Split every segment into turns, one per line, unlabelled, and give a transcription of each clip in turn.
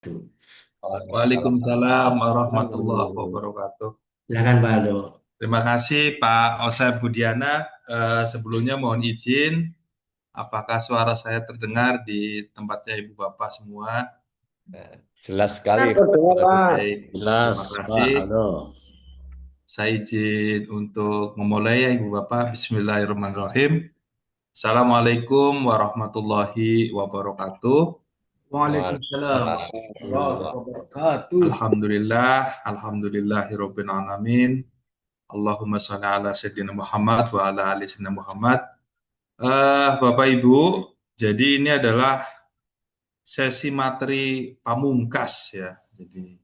Tuh.
Waalaikumsalam
Waalaikumsalam warahmatullahi
warahmatullahi
wabarakatuh.
wabarakatuh.
Silakan Pak Aldo.
Terima kasih Pak Osep Budiana. Sebelumnya mohon izin, apakah suara saya terdengar di tempatnya Ibu Bapak semua?
Jelas sekali,
Betul,
Pak.
Pak.
Baik,
Jelas,
terima
Pak
kasih.
Aldo.
Saya izin untuk memulai ya Ibu Bapak. Bismillahirrahmanirrahim. Assalamualaikum warahmatullahi wabarakatuh.
Waalaikumsalam warahmatullahi
Waalaikumsalam.
wabarakatuh.
Alhamdulillah, alhamdulillahirabbil alamin. Allahumma shalli ala sayyidina Muhammad wa ala ali sayyidina Muhammad. Bapak Ibu, jadi ini adalah sesi materi pamungkas ya. Jadi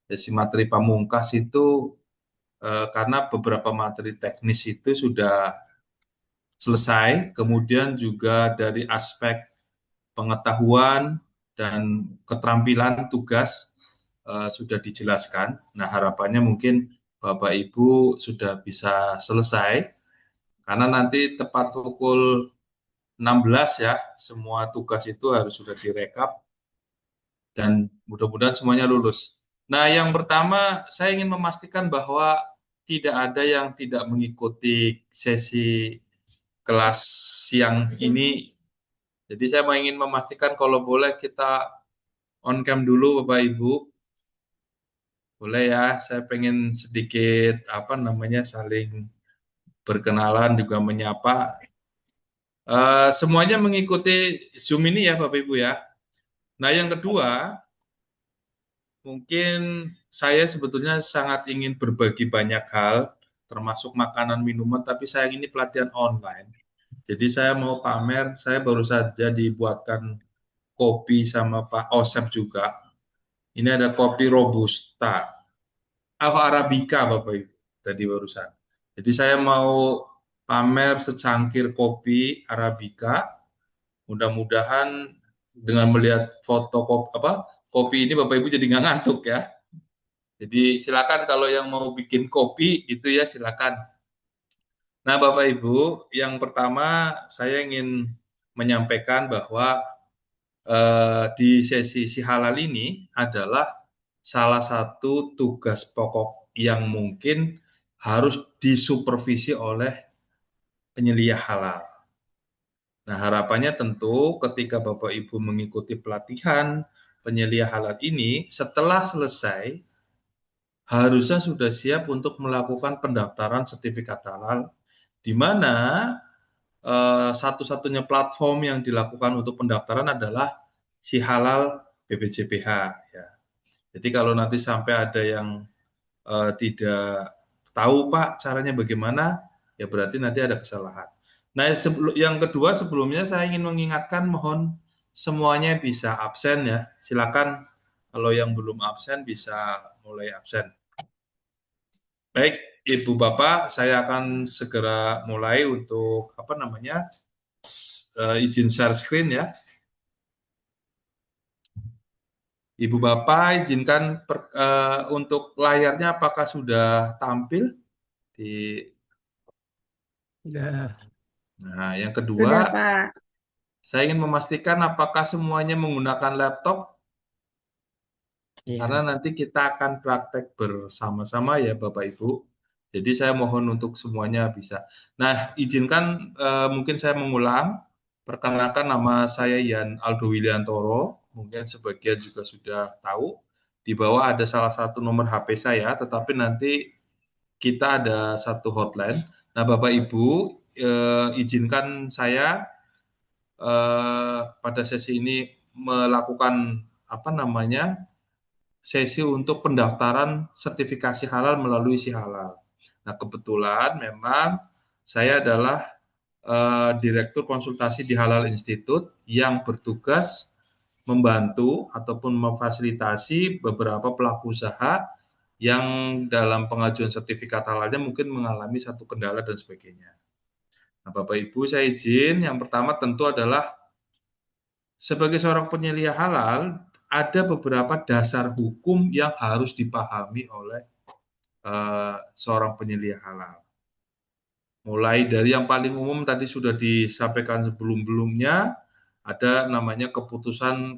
sesi materi pamungkas itu karena beberapa materi teknis itu sudah selesai, kemudian juga dari aspek pengetahuan dan keterampilan tugas sudah dijelaskan. Nah, harapannya mungkin Bapak Ibu sudah bisa selesai karena nanti tepat pukul 16 ya, semua tugas itu harus sudah direkap dan mudah-mudahan semuanya lulus. Nah, yang pertama saya ingin memastikan bahwa tidak ada yang tidak mengikuti sesi kelas siang ini. Jadi saya ingin memastikan kalau boleh kita on cam dulu Bapak Ibu. Boleh ya, saya pengen sedikit apa namanya saling berkenalan juga menyapa. Semuanya mengikuti Zoom ini ya Bapak Ibu ya. Nah, yang kedua, mungkin saya sebetulnya sangat ingin berbagi banyak hal, termasuk makanan minuman, tapi saya ini pelatihan online. Jadi saya mau pamer, saya baru saja dibuatkan kopi sama Pak Osep juga. Ini ada kopi Robusta, Arabica Bapak Ibu, tadi barusan. Jadi saya mau pamer secangkir kopi Arabica. Mudah-mudahan dengan melihat foto kopi ini Bapak Ibu jadi nggak ngantuk ya. Jadi silakan kalau yang mau bikin kopi itu ya silakan. Nah Bapak Ibu, yang pertama saya ingin menyampaikan bahwa di sesi si halal ini adalah salah satu tugas pokok yang mungkin harus disupervisi oleh penyelia halal. Nah, harapannya tentu ketika Bapak Ibu mengikuti pelatihan penyelia halal ini, setelah selesai, harusnya sudah siap untuk melakukan pendaftaran sertifikat halal, di mana satu-satunya platform yang dilakukan untuk pendaftaran adalah si halal BPJPH. Ya. Jadi kalau nanti sampai ada yang tidak tahu Pak caranya bagaimana, ya berarti nanti ada kesalahan. Nah, yang kedua sebelumnya saya ingin mengingatkan mohon semuanya bisa absen ya. Silakan kalau yang belum absen bisa mulai absen. Baik, Ibu Bapak, saya akan segera mulai untuk apa namanya izin share screen ya. Ibu Bapak izinkan untuk layarnya apakah sudah tampil di.
Sudah.
Nah, yang kedua,
Sudah, Pak.
saya ingin memastikan apakah semuanya menggunakan laptop
Iya.
karena nanti kita akan praktek bersama-sama ya Bapak Ibu. Jadi saya mohon untuk semuanya bisa. Nah, izinkan mungkin saya mengulang. Perkenalkan nama saya Yan Aldo Wiliantoro. Mungkin sebagian juga sudah tahu. Di bawah ada salah satu nomor HP saya, tetapi nanti kita ada satu hotline. Nah, Bapak Ibu, izinkan saya pada sesi ini melakukan apa namanya sesi untuk pendaftaran sertifikasi halal melalui si halal. Nah kebetulan memang saya adalah direktur konsultasi di Halal Institute yang bertugas membantu ataupun memfasilitasi beberapa pelaku usaha yang dalam pengajuan sertifikat halalnya mungkin mengalami satu kendala dan sebagainya. Nah, Bapak Ibu saya izin yang pertama tentu adalah sebagai seorang penyelia halal, ada beberapa dasar hukum yang harus dipahami oleh seorang penyelia halal. Mulai dari yang paling umum tadi sudah disampaikan sebelum-belumnya, Ada namanya keputusan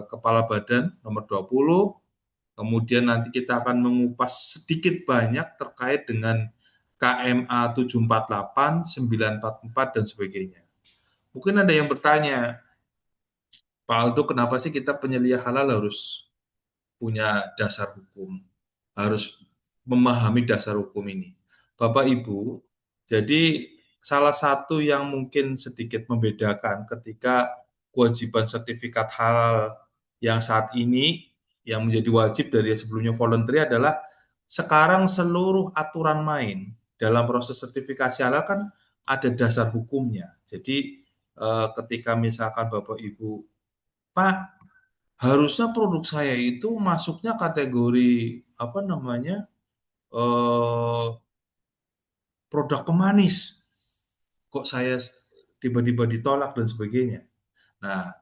Kepala Badan nomor 20, kemudian nanti kita akan mengupas sedikit banyak terkait dengan KMA 748, 944, dan sebagainya. Mungkin ada yang bertanya, Pak Aldo, kenapa sih kita penyelia halal harus punya dasar hukum, harus memahami dasar hukum ini? Bapak Ibu, jadi salah satu yang mungkin sedikit membedakan ketika kewajiban sertifikat halal yang saat ini yang menjadi wajib dari sebelumnya voluntary adalah sekarang seluruh aturan main dalam proses sertifikasi halal kan ada dasar hukumnya. Jadi ketika misalkan Bapak Ibu, Pak, harusnya produk saya itu masuknya kategori apa namanya produk pemanis, kok saya tiba-tiba ditolak dan sebagainya. Nah,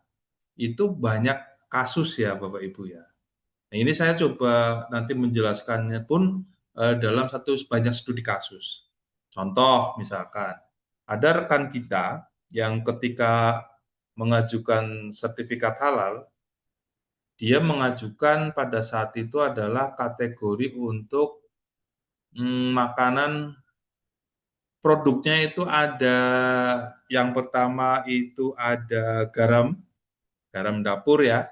itu banyak kasus ya Bapak Ibu ya. Nah, ini saya coba nanti menjelaskannya pun dalam banyak studi kasus. Contoh misalkan, ada rekan kita yang ketika mengajukan sertifikat halal, dia mengajukan pada saat itu adalah kategori untuk makanan. Produknya itu ada, yang pertama itu ada garam, garam dapur ya.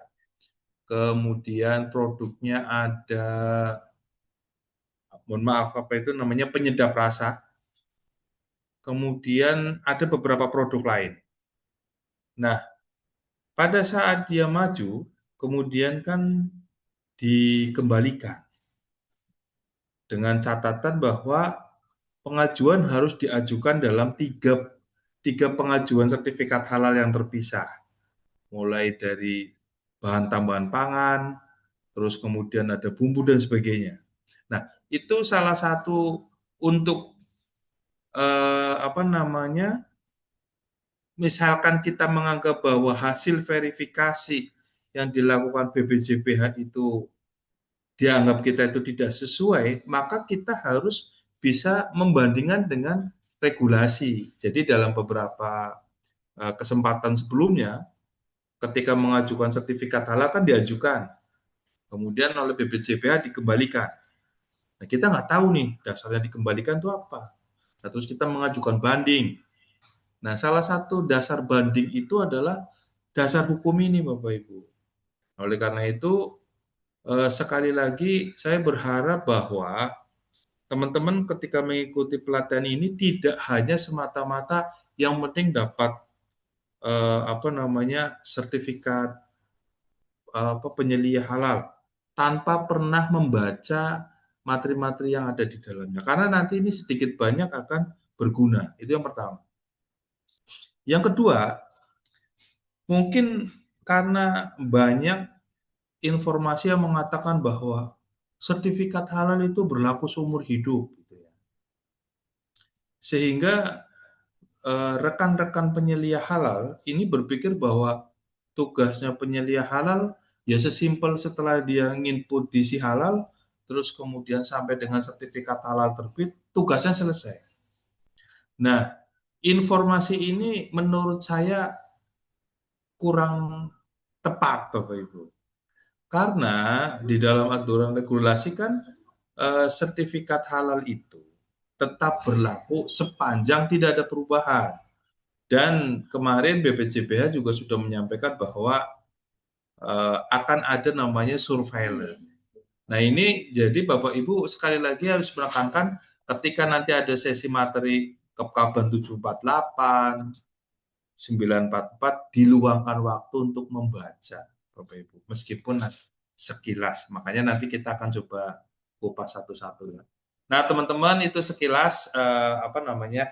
Kemudian produknya ada, mohon maaf, apa itu namanya, penyedap rasa. Kemudian ada beberapa produk lain. Nah, pada saat dia maju, kemudian kan dikembalikan dengan catatan bahwa pengajuan harus diajukan dalam tiga pengajuan sertifikat halal yang terpisah. Mulai dari bahan tambahan pangan, terus kemudian ada bumbu dan sebagainya. Nah, itu salah satu untuk apa namanya, misalkan kita menganggap bahwa hasil verifikasi yang dilakukan BPJPH itu dianggap kita itu tidak sesuai, maka kita harus bisa membandingkan dengan regulasi. Jadi dalam beberapa kesempatan sebelumnya, ketika mengajukan sertifikat halal kan diajukan, kemudian oleh BPJPH dikembalikan. Nah, kita nggak tahu nih dasarnya dikembalikan itu apa. Nah, terus kita mengajukan banding. Nah, salah satu dasar banding itu adalah dasar hukum ini, Bapak Ibu. Oleh karena itu, sekali lagi saya berharap bahwa teman-teman ketika mengikuti pelatihan ini tidak hanya semata-mata yang penting dapat apa namanya, sertifikat penyelia halal tanpa pernah membaca materi-materi yang ada di dalamnya. Karena nanti ini sedikit banyak akan berguna. Itu yang pertama. Yang kedua, mungkin karena banyak informasi yang mengatakan bahwa sertifikat halal itu berlaku seumur hidup, gitu ya. Sehingga rekan-rekan penyelia halal ini berpikir bahwa tugasnya penyelia halal ya sesimpel setelah dia nginput di si halal, terus kemudian sampai dengan sertifikat halal terbit, tugasnya selesai. Nah, informasi ini menurut saya kurang tepat, Bapak Ibu. Karena di dalam aturan regulasi kan sertifikat halal itu tetap berlaku sepanjang tidak ada perubahan. Dan kemarin BPJPH juga sudah menyampaikan bahwa akan ada namanya surveillance. Nah, ini jadi Bapak Ibu sekali lagi harus menekankan ketika nanti ada sesi materi Kepkaban 748, 944, diluangkan waktu untuk membaca, Bapak Ibu. Meskipun sekilas, makanya nanti kita akan coba kupas satu-satu ya. Nah, teman-teman, itu sekilas apa namanya,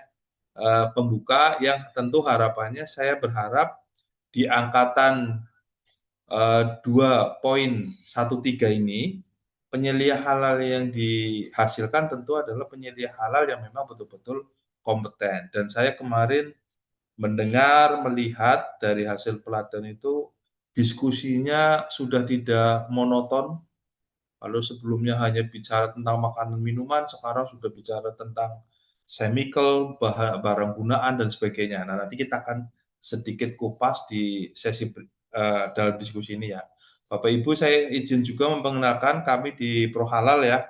pembuka yang tentu harapannya saya berharap di angkatan 2.13 ini penyelia halal yang dihasilkan tentu adalah penyelia halal yang memang betul-betul kompeten. Dan saya kemarin mendengar, melihat dari hasil pelatihan itu diskusinya sudah tidak monoton. Kalau sebelumnya hanya bicara tentang makanan minuman, sekarang sudah bicara tentang chemical, barang gunaan dan sebagainya. Nah, nanti kita akan sedikit kupas di sesi dalam diskusi ini ya. Bapak Ibu, saya izin juga memperkenalkan kami di Pro Halal ya.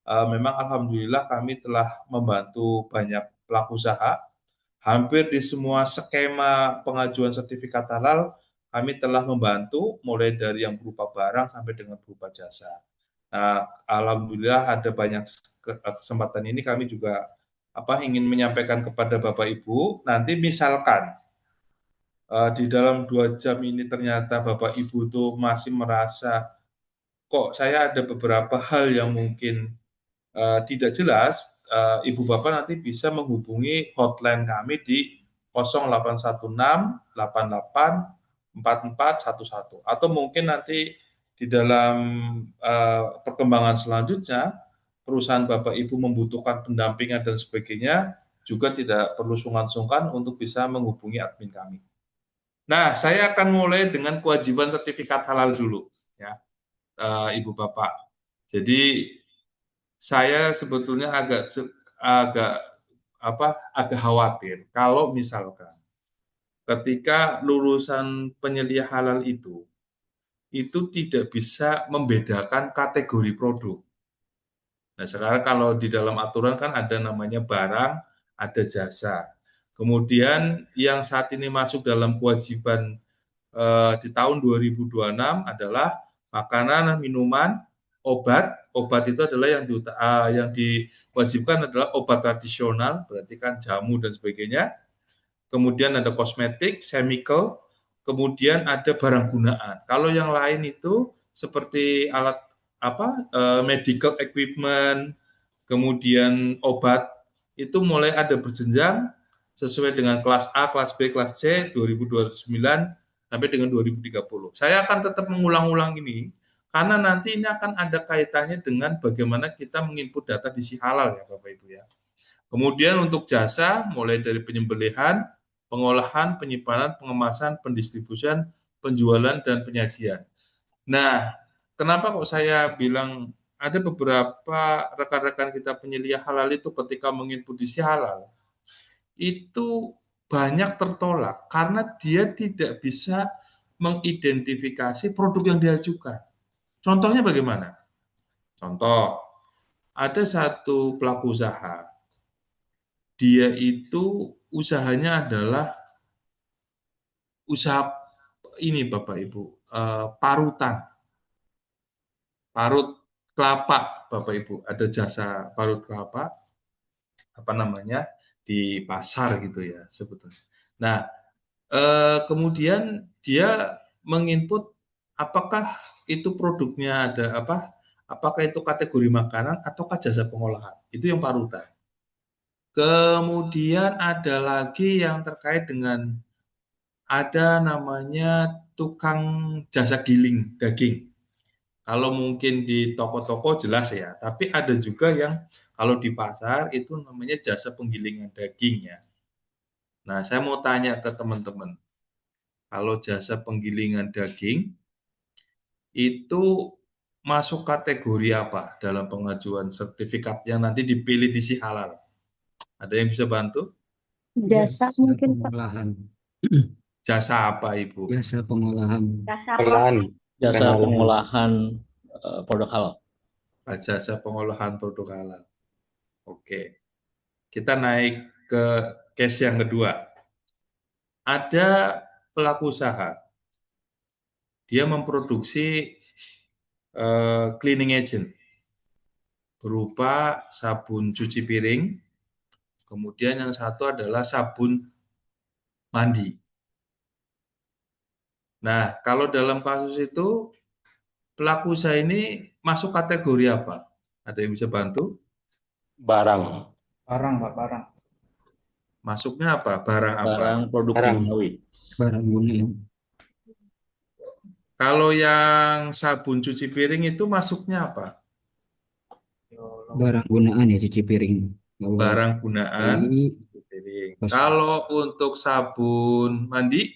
Memang alhamdulillah kami telah membantu banyak pelaku usaha. Hampir di semua skema pengajuan sertifikat halal kami telah membantu mulai dari yang berupa barang sampai dengan berupa jasa. Nah, alhamdulillah ada banyak kesempatan ini kami juga ingin menyampaikan kepada Bapak Ibu, nanti misalkan di dalam 2 jam ini ternyata Bapak Ibu tuh masih merasa kok saya ada beberapa hal yang mungkin tidak jelas, Ibu Bapak nanti bisa menghubungi hotline kami di 0816 88 4411 atau mungkin nanti di dalam perkembangan selanjutnya perusahaan Bapak Ibu membutuhkan pendampingan dan sebagainya juga tidak perlu sungkan-sungkan untuk bisa menghubungi admin kami. Nah, saya akan mulai dengan kewajiban sertifikat halal dulu, ya, Ibu Bapak. Jadi saya sebetulnya agak khawatir kalau misalkan ketika lulusan penyelia halal itu tidak bisa membedakan kategori produk. Nah, sekarang kalau di dalam aturan kan ada namanya barang, ada jasa. Kemudian yang saat ini masuk dalam kewajiban di tahun 2026 adalah makanan, minuman, obat. Obat itu adalah yang diwajibkan adalah obat tradisional, berarti kan jamu dan sebagainya. Kemudian ada kosmetik, chemical, kemudian ada barang gunaan. Kalau yang lain itu seperti alat medical equipment, kemudian obat itu mulai ada berjenjang sesuai dengan kelas A, kelas B, kelas C 2029 sampai dengan 2030. Saya akan tetap mengulang-ulang ini karena nanti ini akan ada kaitannya dengan bagaimana kita menginput data di si halal ya Bapak Ibu ya. Kemudian untuk jasa mulai dari penyembelihan, pengolahan, penyimpanan, pengemasan, pendistribusian, penjualan dan penyajian. Nah, kenapa kok saya bilang ada beberapa rekan-rekan kita penyelia halal itu ketika menginput di si halal itu banyak tertolak karena dia tidak bisa mengidentifikasi produk yang diajukan. Contohnya bagaimana? Contoh, ada satu pelaku usaha, dia itu usahanya adalah usaha ini Bapak Ibu, parutan, parut kelapa Bapak Ibu, ada jasa parut kelapa, di pasar gitu ya sebetulnya. Nah, kemudian dia menginput apakah itu produknya apakah itu kategori makanan ataukah jasa pengolahan, itu yang parutan. Kemudian ada lagi yang terkait dengan ada namanya tukang jasa giling daging. Kalau mungkin di toko-toko jelas ya, tapi ada juga yang kalau di pasar itu namanya jasa penggilingan daging ya. Nah, saya mau tanya ke teman-teman, kalau jasa penggilingan daging itu masuk kategori apa dalam pengajuan sertifikat yang nanti dipilih di si halal? Ada yang bisa bantu?
Jasa mungkin Pak.
pengolahan.
Jasa apa Ibu?
Jasa pengolahan.
Jasa pengolahan produk halal.
Jasa pengolahan produk halal. Oke. Kita naik ke case yang kedua. Ada pelaku usaha. Dia memproduksi cleaning agent berupa sabun cuci piring, kemudian yang satu adalah sabun mandi. Nah, kalau dalam kasus itu pelaku usaha ini masuk kategori apa? Ada yang bisa bantu?
Barang.
Barang, Pak, barang.
Masuknya apa? Barang apa?
Barang produk kimiawi.
Barang gunaan.
Kalau yang sabun cuci piring itu masuknya apa?
Barang gunaan ya, cuci piring.
Barang gunaan. Piring. Kalau untuk sabun mandi?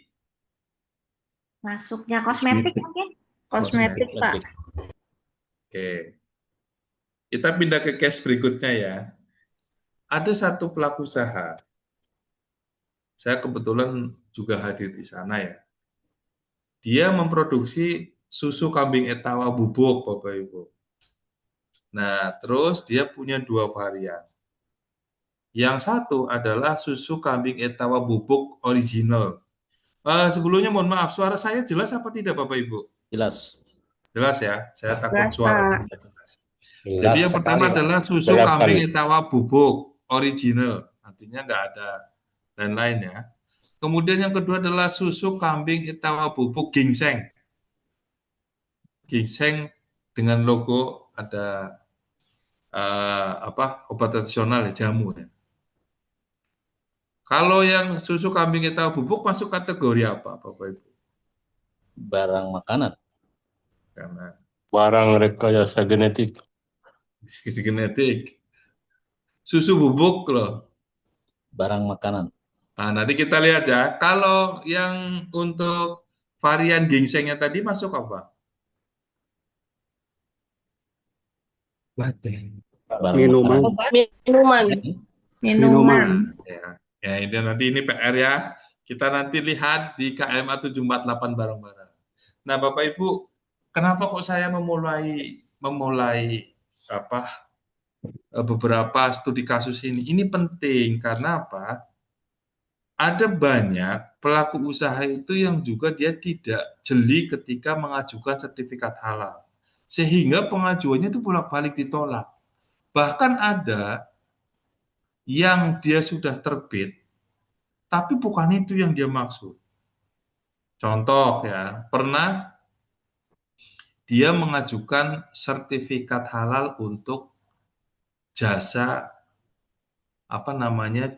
Masuknya kosmetik mungkin? Kosmetik, Pak.
Oke. Kita pindah ke case berikutnya ya. Ada satu pelaku usaha. Saya kebetulan juga hadir di sana ya. Dia memproduksi susu kambing etawa bubuk, Bapak Ibu. Nah, terus dia punya 2 varian. Yang satu adalah susu kambing etawa bubuk original. Sebelumnya mohon maaf, suara saya jelas apa tidak Bapak Ibu?
Jelas.
Jelas ya, saya takut
Jelas,
suara
Pak.
tidak jelas.
Jelas
Jadi yang
sekali,
pertama
Pak.
adalah susu
Jelas
kambing
sekali.
etawa bubuk original, artinya nggak ada lain-lain ya. Kemudian yang kedua adalah susu kambing etawa bubuk ginseng. Ginseng dengan logo ada obat tradisional ya, jamu ya. Kalau yang susu kambing etawa bubuk masuk kategori apa, Bapak Ibu?
Barang makanan.
Karena
Barang rekayasa genetik.
genetik. Susu bubuk loh.
Barang makanan.
Nah, nanti kita lihat ya. Kalau yang untuk varian ginsengnya tadi masuk apa?
Bate.
Barang
Minuman.
makanan.
Obat, minuman. Minuman.
Ya, ini nanti ini PR ya. Kita nanti lihat di KMA 748 bareng-bareng. Nah, Bapak Ibu, kenapa kok saya memulai beberapa studi kasus ini? Ini penting karena apa? Ada banyak pelaku usaha itu yang juga dia tidak jeli ketika mengajukan sertifikat halal. Sehingga pengajuannya itu bolak-balik ditolak. Bahkan ada yang dia sudah terbit, tapi bukan itu yang dia maksud. Contoh ya, pernah dia mengajukan sertifikat halal untuk jasa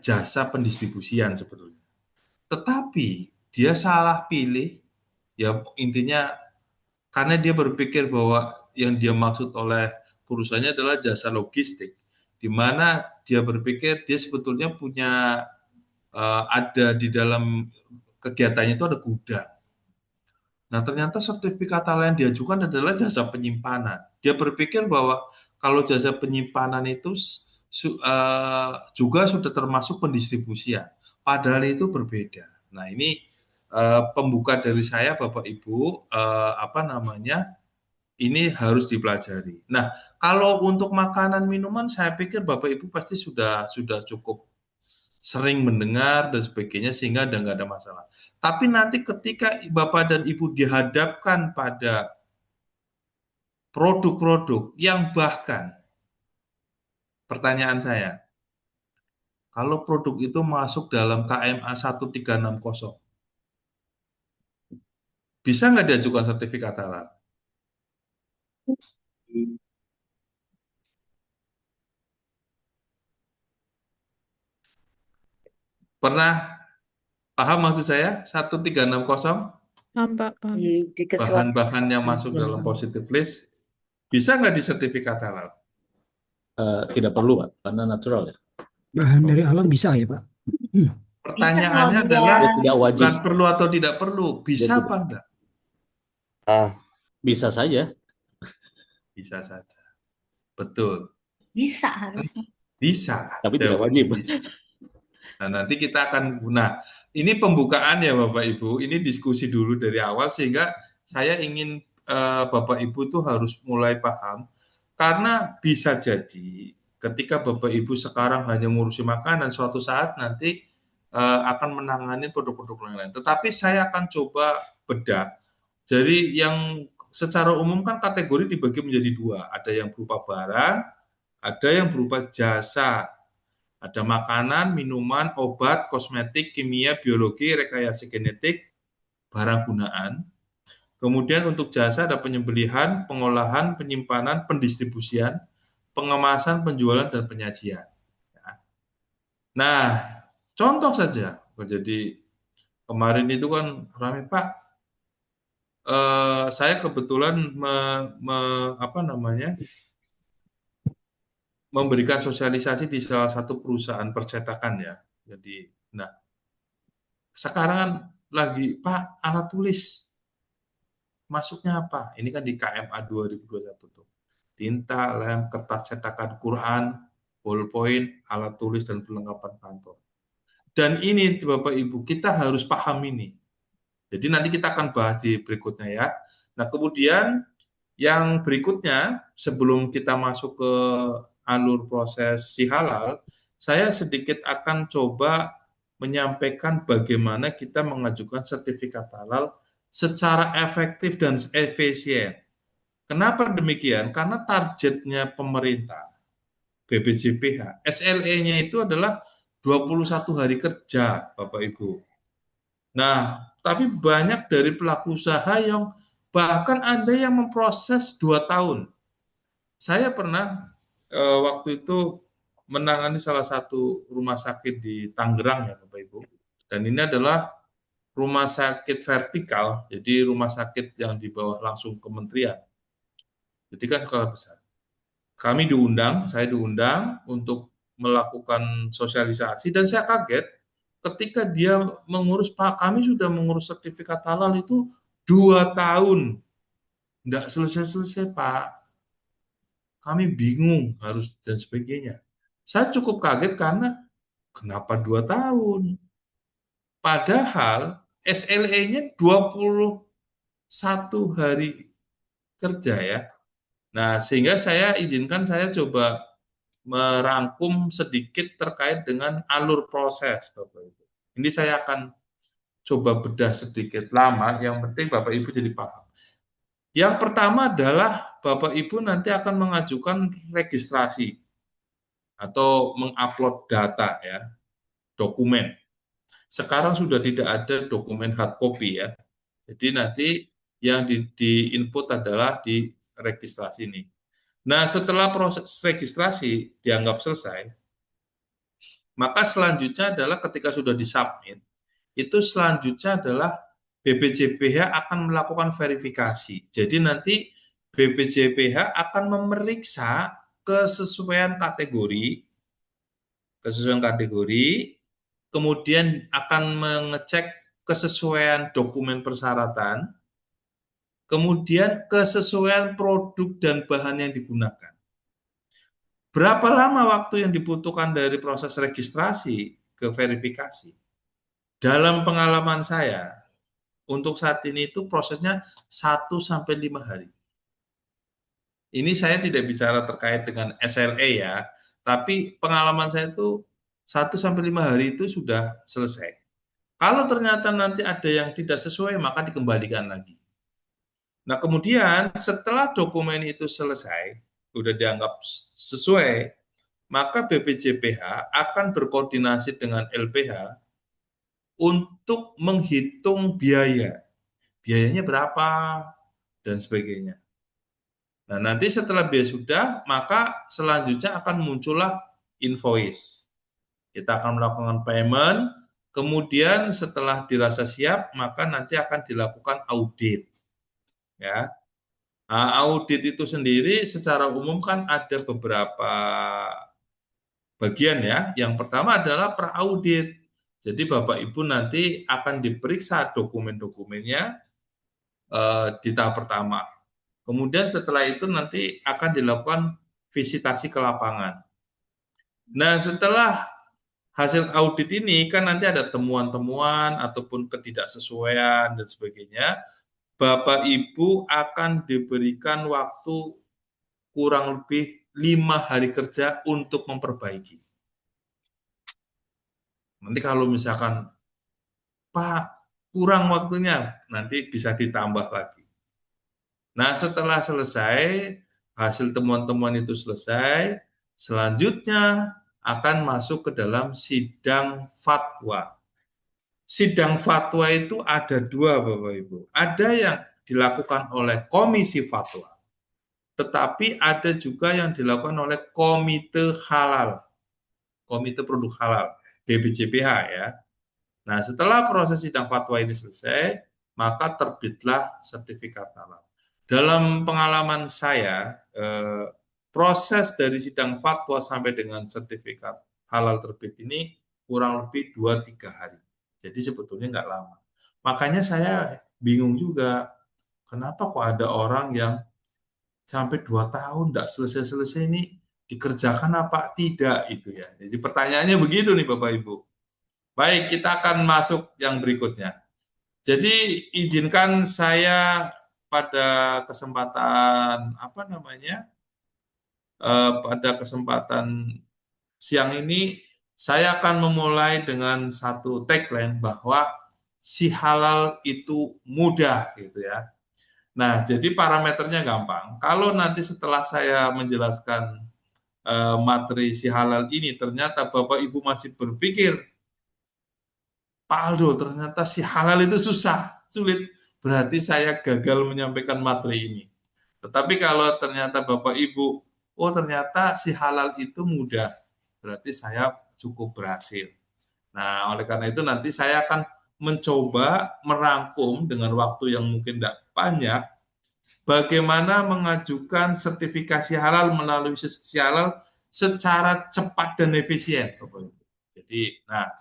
jasa pendistribusian sebetulnya. Tetapi dia salah pilih, ya intinya karena dia berpikir bahwa yang dia maksud oleh perusahaannya adalah jasa logistik, di mana dia berpikir dia sebetulnya punya ada di dalam kegiatannya itu ada gudang. Nah, ternyata sertifikat halal yang diajukan adalah jasa penyimpanan. Dia berpikir bahwa kalau jasa penyimpanan itu juga sudah termasuk pendistribusian. Padahal itu berbeda. Nah, ini pembuka dari saya, Bapak Ibu, ini harus dipelajari. Nah, kalau untuk makanan minuman, saya pikir Bapak Ibu pasti sudah cukup sering mendengar dan sebagainya sehingga nggak ada masalah. Tapi nanti ketika Bapak dan Ibu dihadapkan pada produk-produk yang bahkan, pertanyaan saya, kalau produk itu masuk dalam KMA 1360, bisa nggak diajukan sertifikat halal? Pernah paham maksud saya? 1360? Bahan-bahan yang masuk dalam positive list bisa nggak disertifikat halal?
Tidak perlu, Pak, karena natural ya.
Bahan dari alam bisa ya, Pak?
Pertanyaannya
Bisa,
adalah
Dia tidak wajib.
bukan perlu atau tidak perlu, bisa apa enggak?
Bisa saja.
Bisa saja. Betul.
Bisa harusnya.
Bisa.
Tapi tidak
Jawabannya
wajib.
bisa. Nah, nanti kita akan ini pembukaan ya Bapak Ibu, ini diskusi dulu dari awal sehingga saya ingin Bapak Ibu tuh harus mulai paham karena bisa jadi ketika Bapak Ibu sekarang hanya ngurusi makanan, suatu saat nanti akan menangani produk-produk yang lain. Tetapi saya akan coba bedah. Jadi yang secara umum kan kategori dibagi menjadi 2, ada yang berupa barang, ada yang berupa jasa. Ada makanan, minuman, obat, kosmetik, kimia, biologi, rekayasa genetik, barang gunaan. Kemudian untuk jasa ada penyembelihan, pengolahan, penyimpanan, pendistribusian, pengemasan, penjualan, dan penyajian. Nah, contoh saja. Jadi kemarin itu kan ramai Pak. Saya kebetulan memberikan sosialisasi di salah satu perusahaan percetakan ya. Jadi, sekarang kan lagi Pak alat tulis masuknya apa? Ini kan di KMA 2021 tuh. Tinta, lem, kertas cetakan Quran, ballpoint, alat tulis dan perlengkapan kantor. Dan ini Bapak Ibu, kita harus paham ini. Jadi nanti kita akan bahas di berikutnya ya. Nah, kemudian yang berikutnya, sebelum kita masuk ke alur proses si halal, saya sedikit akan coba menyampaikan bagaimana kita mengajukan sertifikat halal secara efektif dan efisien. Kenapa demikian? Karena targetnya pemerintah, BPJPH, SLE-nya itu adalah 21 hari kerja, Bapak Ibu. Nah, tapi banyak dari pelaku usaha yang bahkan ada yang memproses 2 tahun. Saya pernah waktu itu menangani salah satu rumah sakit di Tangerang ya Bapak Ibu. Dan ini adalah rumah sakit vertikal, jadi rumah sakit yang di bawah langsung kementerian. Jadi kan skala besar. Kami diundang, saya diundang untuk melakukan sosialisasi dan saya kaget ketika dia mengurus, Pak, kami sudah mengurus sertifikat halal itu 2 tahun. Enggak selesai-selesai, Pak. Kami bingung harus dan sebagainya. Saya cukup kaget karena kenapa 2 tahun? Padahal SLE-nya 21 hari kerja ya. Nah, sehingga saya izinkan saya coba merangkum sedikit terkait dengan alur proses, Bapak Ibu. Ini saya akan coba bedah sedikit lama, yang penting Bapak Ibu jadi paham. Yang pertama adalah Bapak Ibu nanti akan mengajukan registrasi atau mengupload data ya, dokumen. Sekarang sudah tidak ada dokumen hard copy ya. Jadi nanti yang di-input adalah di registrasi ini. Nah, setelah proses registrasi dianggap selesai, maka selanjutnya adalah ketika sudah disubmit, itu selanjutnya adalah BPJPH akan melakukan verifikasi. Jadi nanti BPJPH akan memeriksa kesesuaian kategori, kemudian akan mengecek kesesuaian dokumen persyaratan, kemudian kesesuaian produk dan bahan yang digunakan. Berapa lama waktu yang dibutuhkan dari proses registrasi ke verifikasi? Dalam pengalaman saya, untuk saat ini itu prosesnya 1-5 hari. Ini saya tidak bicara terkait dengan SLE ya, tapi pengalaman saya itu 1-5 hari itu sudah selesai. Kalau ternyata nanti ada yang tidak sesuai, maka dikembalikan lagi. Nah, kemudian setelah dokumen itu selesai, sudah dianggap sesuai, maka BPJPH akan berkoordinasi dengan LPH untuk menghitung biaya. Biayanya berapa, dan sebagainya. Nah, nanti setelah biaya sudah, maka selanjutnya akan muncullah invoice. Kita akan melakukan payment, kemudian setelah dirasa siap, maka nanti akan dilakukan audit. Ya, nah, audit itu sendiri secara umum kan ada beberapa bagian ya. Yang pertama adalah pra-audit. Jadi Bapak Ibu nanti akan diperiksa dokumen-dokumennya di tahap pertama. Kemudian setelah itu nanti akan dilakukan visitasi ke lapangan. Nah, setelah hasil audit ini kan nanti ada temuan-temuan ataupun ketidaksesuaian dan sebagainya. Bapak Ibu akan diberikan waktu kurang lebih 5 hari kerja untuk memperbaiki. Nanti kalau misalkan, Pak, kurang waktunya, nanti bisa ditambah lagi. Nah, setelah selesai, hasil temuan-temuan itu selesai, selanjutnya akan masuk ke dalam sidang fatwa. Sidang fatwa itu ada 2, Bapak Ibu. Ada yang dilakukan oleh komisi fatwa, tetapi ada juga yang dilakukan oleh komite halal, komite produk halal, BPJPH ya. Nah, setelah proses sidang fatwa ini selesai, maka terbitlah sertifikat halal. Dalam pengalaman saya, proses dari sidang fatwa sampai dengan sertifikat halal terbit ini kurang lebih 2-3 hari. Jadi sebetulnya nggak lama. Makanya saya bingung juga, kenapa kok ada orang yang sampai 2 tahun nggak selesai-selesai ini, dikerjakan apa tidak itu ya. Jadi pertanyaannya begitu nih Bapak Ibu. Baik, kita akan masuk yang berikutnya. Jadi izinkan saya pada kesempatan pada kesempatan siang ini saya akan memulai dengan satu tagline bahwa si halal itu mudah gitu ya. Nah, jadi parameternya gampang. Kalau nanti setelah saya menjelaskan materi si halal ini ternyata Bapak Ibu masih berpikir, Pak Aldo, ternyata si halal itu sulit. Berarti saya gagal menyampaikan materi ini. Tetapi kalau ternyata Bapak Ibu, oh ternyata si halal itu mudah, berarti saya cukup berhasil. Nah, oleh karena itu nanti saya akan mencoba merangkum dengan waktu yang mungkin tidak banyak, bagaimana mengajukan sertifikasi halal melalui sesi halal secara cepat dan efisien. Jadi, nah,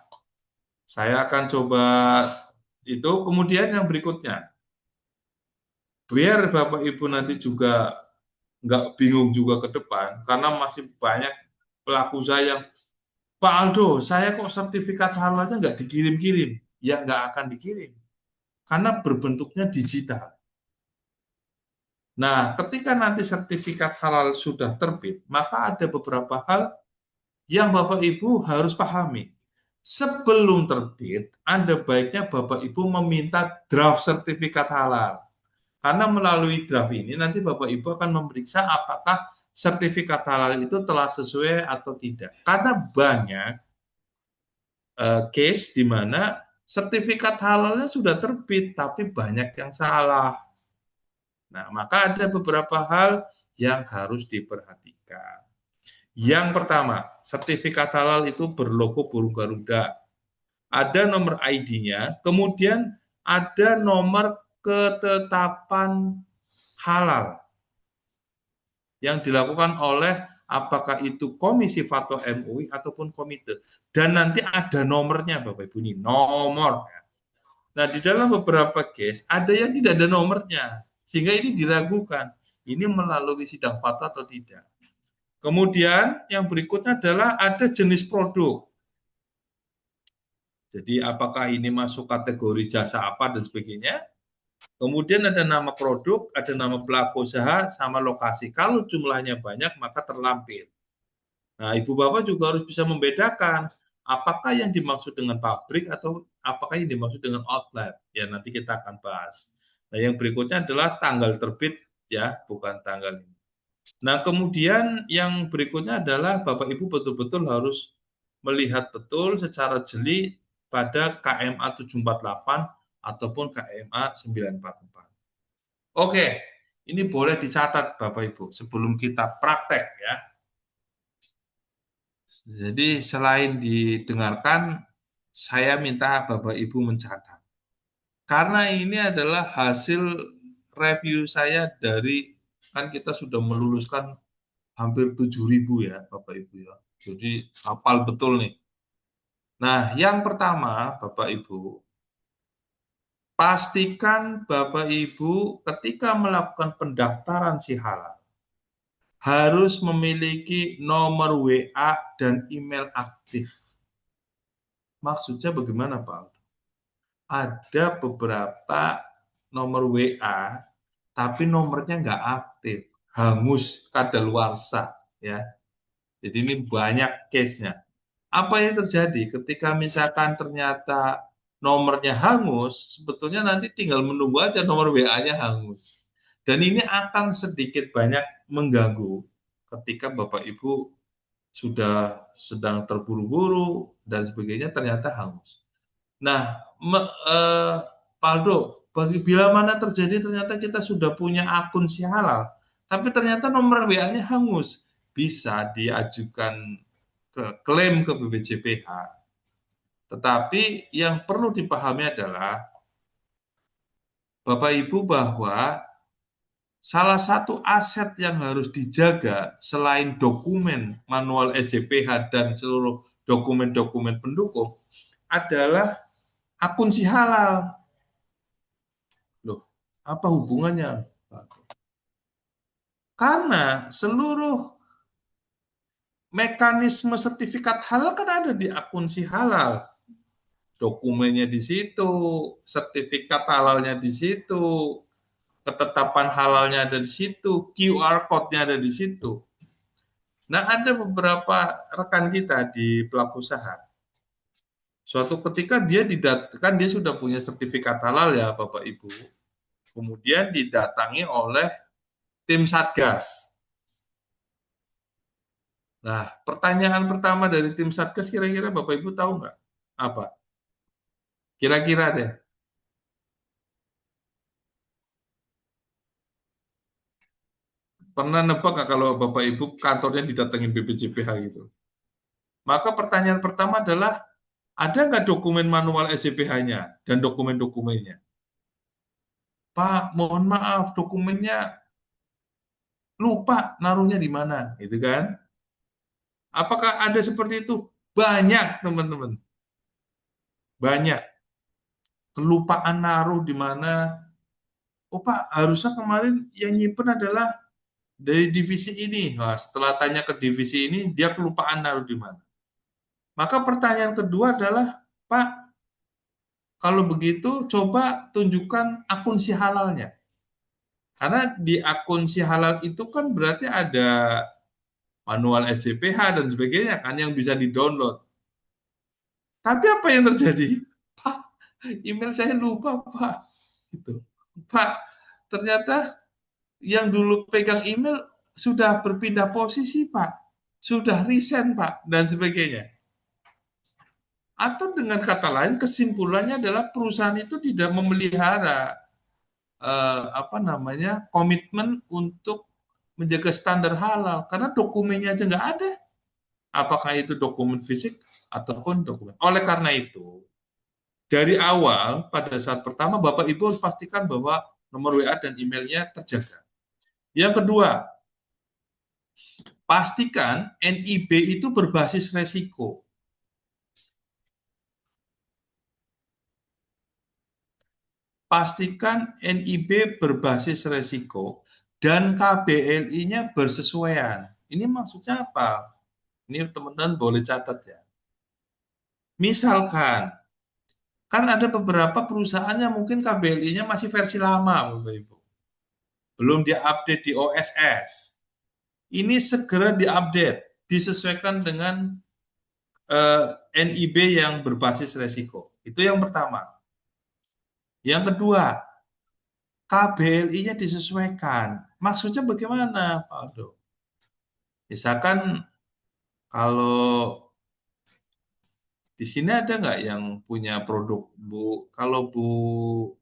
saya akan coba itu. Kemudian yang berikutnya, biar Bapak Ibu nanti juga nggak bingung juga ke depan, karena masih banyak pelaku usaha yang, Pak Aldo, saya kok sertifikat halalnya nggak dikirim-kirim? Ya nggak akan dikirim, karena berbentuknya digital. Nah, ketika nanti sertifikat halal sudah terbit, maka ada beberapa hal yang Bapak Ibu harus pahami. Sebelum terbit, ada baiknya Bapak Ibu meminta draft sertifikat halal. Karena melalui draft ini nanti Bapak Ibu akan memeriksa apakah sertifikat halal itu telah sesuai atau tidak. Karena banyak case di mana sertifikat halalnya sudah terbit, tapi banyak yang salah. Nah, maka ada beberapa hal yang harus diperhatikan. Yang pertama, sertifikat halal itu berlogo burung Garuda. Ada nomor ID-nya, kemudian ada nomor ketetapan halal yang dilakukan oleh apakah itu Komisi Fatwa MUI ataupun komite. Dan nanti ada nomornya, Bapak Ibu, ini nomor. Nah, di dalam beberapa case ada yang tidak ada nomornya, sehingga ini diragukan, ini melalui sidang fatwa atau tidak. Kemudian yang berikutnya adalah ada jenis produk. Jadi apakah ini masuk kategori jasa apa dan sebagainya. Kemudian ada nama produk, ada nama pelaku usaha, sama lokasi. Kalau jumlahnya banyak, maka terlampir. Nah, Ibu Bapak juga harus bisa membedakan apakah yang dimaksud dengan pabrik atau apakah yang dimaksud dengan outlet. Ya, nanti kita akan bahas. Nah, yang berikutnya adalah tanggal terbit, ya, bukan tanggal ini. Nah, kemudian yang berikutnya adalah Bapak Ibu betul-betul harus melihat betul secara jeli pada KMA 748 ataupun KMA 944. Oke, ini boleh dicatat Bapak Ibu sebelum kita praktek ya. Jadi selain didengarkan, saya minta Bapak Ibu mencatat. Karena ini adalah hasil review saya dari, kan kita sudah meluluskan hampir 7.000 ya Bapak Ibu ya. Jadi hafal betul nih. Nah, yang pertama Bapak Ibu, pastikan Bapak Ibu ketika melakukan pendaftaran si halal harus memiliki nomor WA dan email aktif. Maksudnya bagaimana Pak? Ada beberapa nomor WA, tapi nomornya nggak aktif, hangus, kadaluarsa, ya. Jadi ini banyak case-nya. Apa yang terjadi ketika misalkan ternyata nomornya hangus, sebetulnya nanti tinggal menunggu aja nomor WA-nya hangus. Dan ini akan sedikit banyak mengganggu ketika Bapak Ibu sudah sedang terburu-buru dan sebagainya ternyata hangus. Nah, Pak Aldo, bila mana terjadi ternyata kita sudah punya akun si halal, tapi ternyata nomor WA-nya hangus, bisa diajukan klaim ke BPJPH. Tetapi yang perlu dipahami adalah Bapak Ibu bahwa salah satu aset yang harus dijaga selain dokumen manual SJPH dan seluruh dokumen-dokumen pendukung adalah akun si halal. Loh, apa hubungannya? Karena seluruh mekanisme sertifikat halal kan ada di akun si halal. dokumennya di situ, sertifikat halalnya di situ, ketetapan halalnya ada di situ, QR code-nya ada di situ. Nah, ada beberapa rekan kita di pelaku usaha. Suatu ketika dia kan dia sudah punya sertifikat halal ya Bapak Ibu. Kemudian didatangi oleh tim Satgas. Nah, pertanyaan pertama dari tim Satgas kira-kira Bapak Ibu tahu nggak? Apa? Kira-kira deh. Pernah nebak nggak kalau Bapak Ibu kantornya didatengin BPJPH gitu? Maka pertanyaan pertama adalah, ada nggak dokumen manual SCPH-nya dan dokumen-dokumennya? Pak, mohon maaf, dokumennya lupa naruhnya di mana, gitu kan? Apakah ada seperti itu? Banyak, teman-teman. Banyak. Kelupaan naruh di mana. Oh Pak, harusnya kemarin yang nyimpen adalah dari divisi ini. Nah, setelah tanya ke divisi ini, dia kelupaan naruh di mana. Maka pertanyaan kedua adalah, Pak, kalau begitu coba tunjukkan akun si halalnya. Karena di akun si halal itu kan berarti ada manual SCPH dan sebagainya kan yang bisa di-download. Tapi apa yang terjadi? Pak, email saya lupa, Pak. Gitu. Pak, ternyata yang dulu pegang email sudah berpindah posisi, Pak. Sudah resign, Pak, dan sebagainya. Atau dengan kata lain, kesimpulannya adalah perusahaan itu tidak memelihara komitmen untuk menjaga standar halal karena dokumennya aja nggak ada. Apakah itu dokumen fisik ataupun dokumen. Oleh karena itu, dari awal pada saat pertama Bapak Ibu harus pastikan bahwa nomor WA dan emailnya terjaga. Yang kedua, pastikan NIB itu berbasis resiko. Pastikan NIB berbasis resiko dan KBLI-nya bersesuaian. Ini maksudnya apa? Ini teman-teman boleh catat ya. Misalkan, kan ada beberapa perusahaan yang mungkin KBLI-nya masih versi lama, Bapak Ibu. Belum diupdate di OSS. Ini segera diupdate, disesuaikan dengan NIB yang berbasis resiko. Itu yang pertama. Yang kedua, KBLI-nya disesuaikan. Maksudnya bagaimana, Pak Aldo? Misalkan kalau di sini ada nggak yang punya produk Bu? Kalau Bu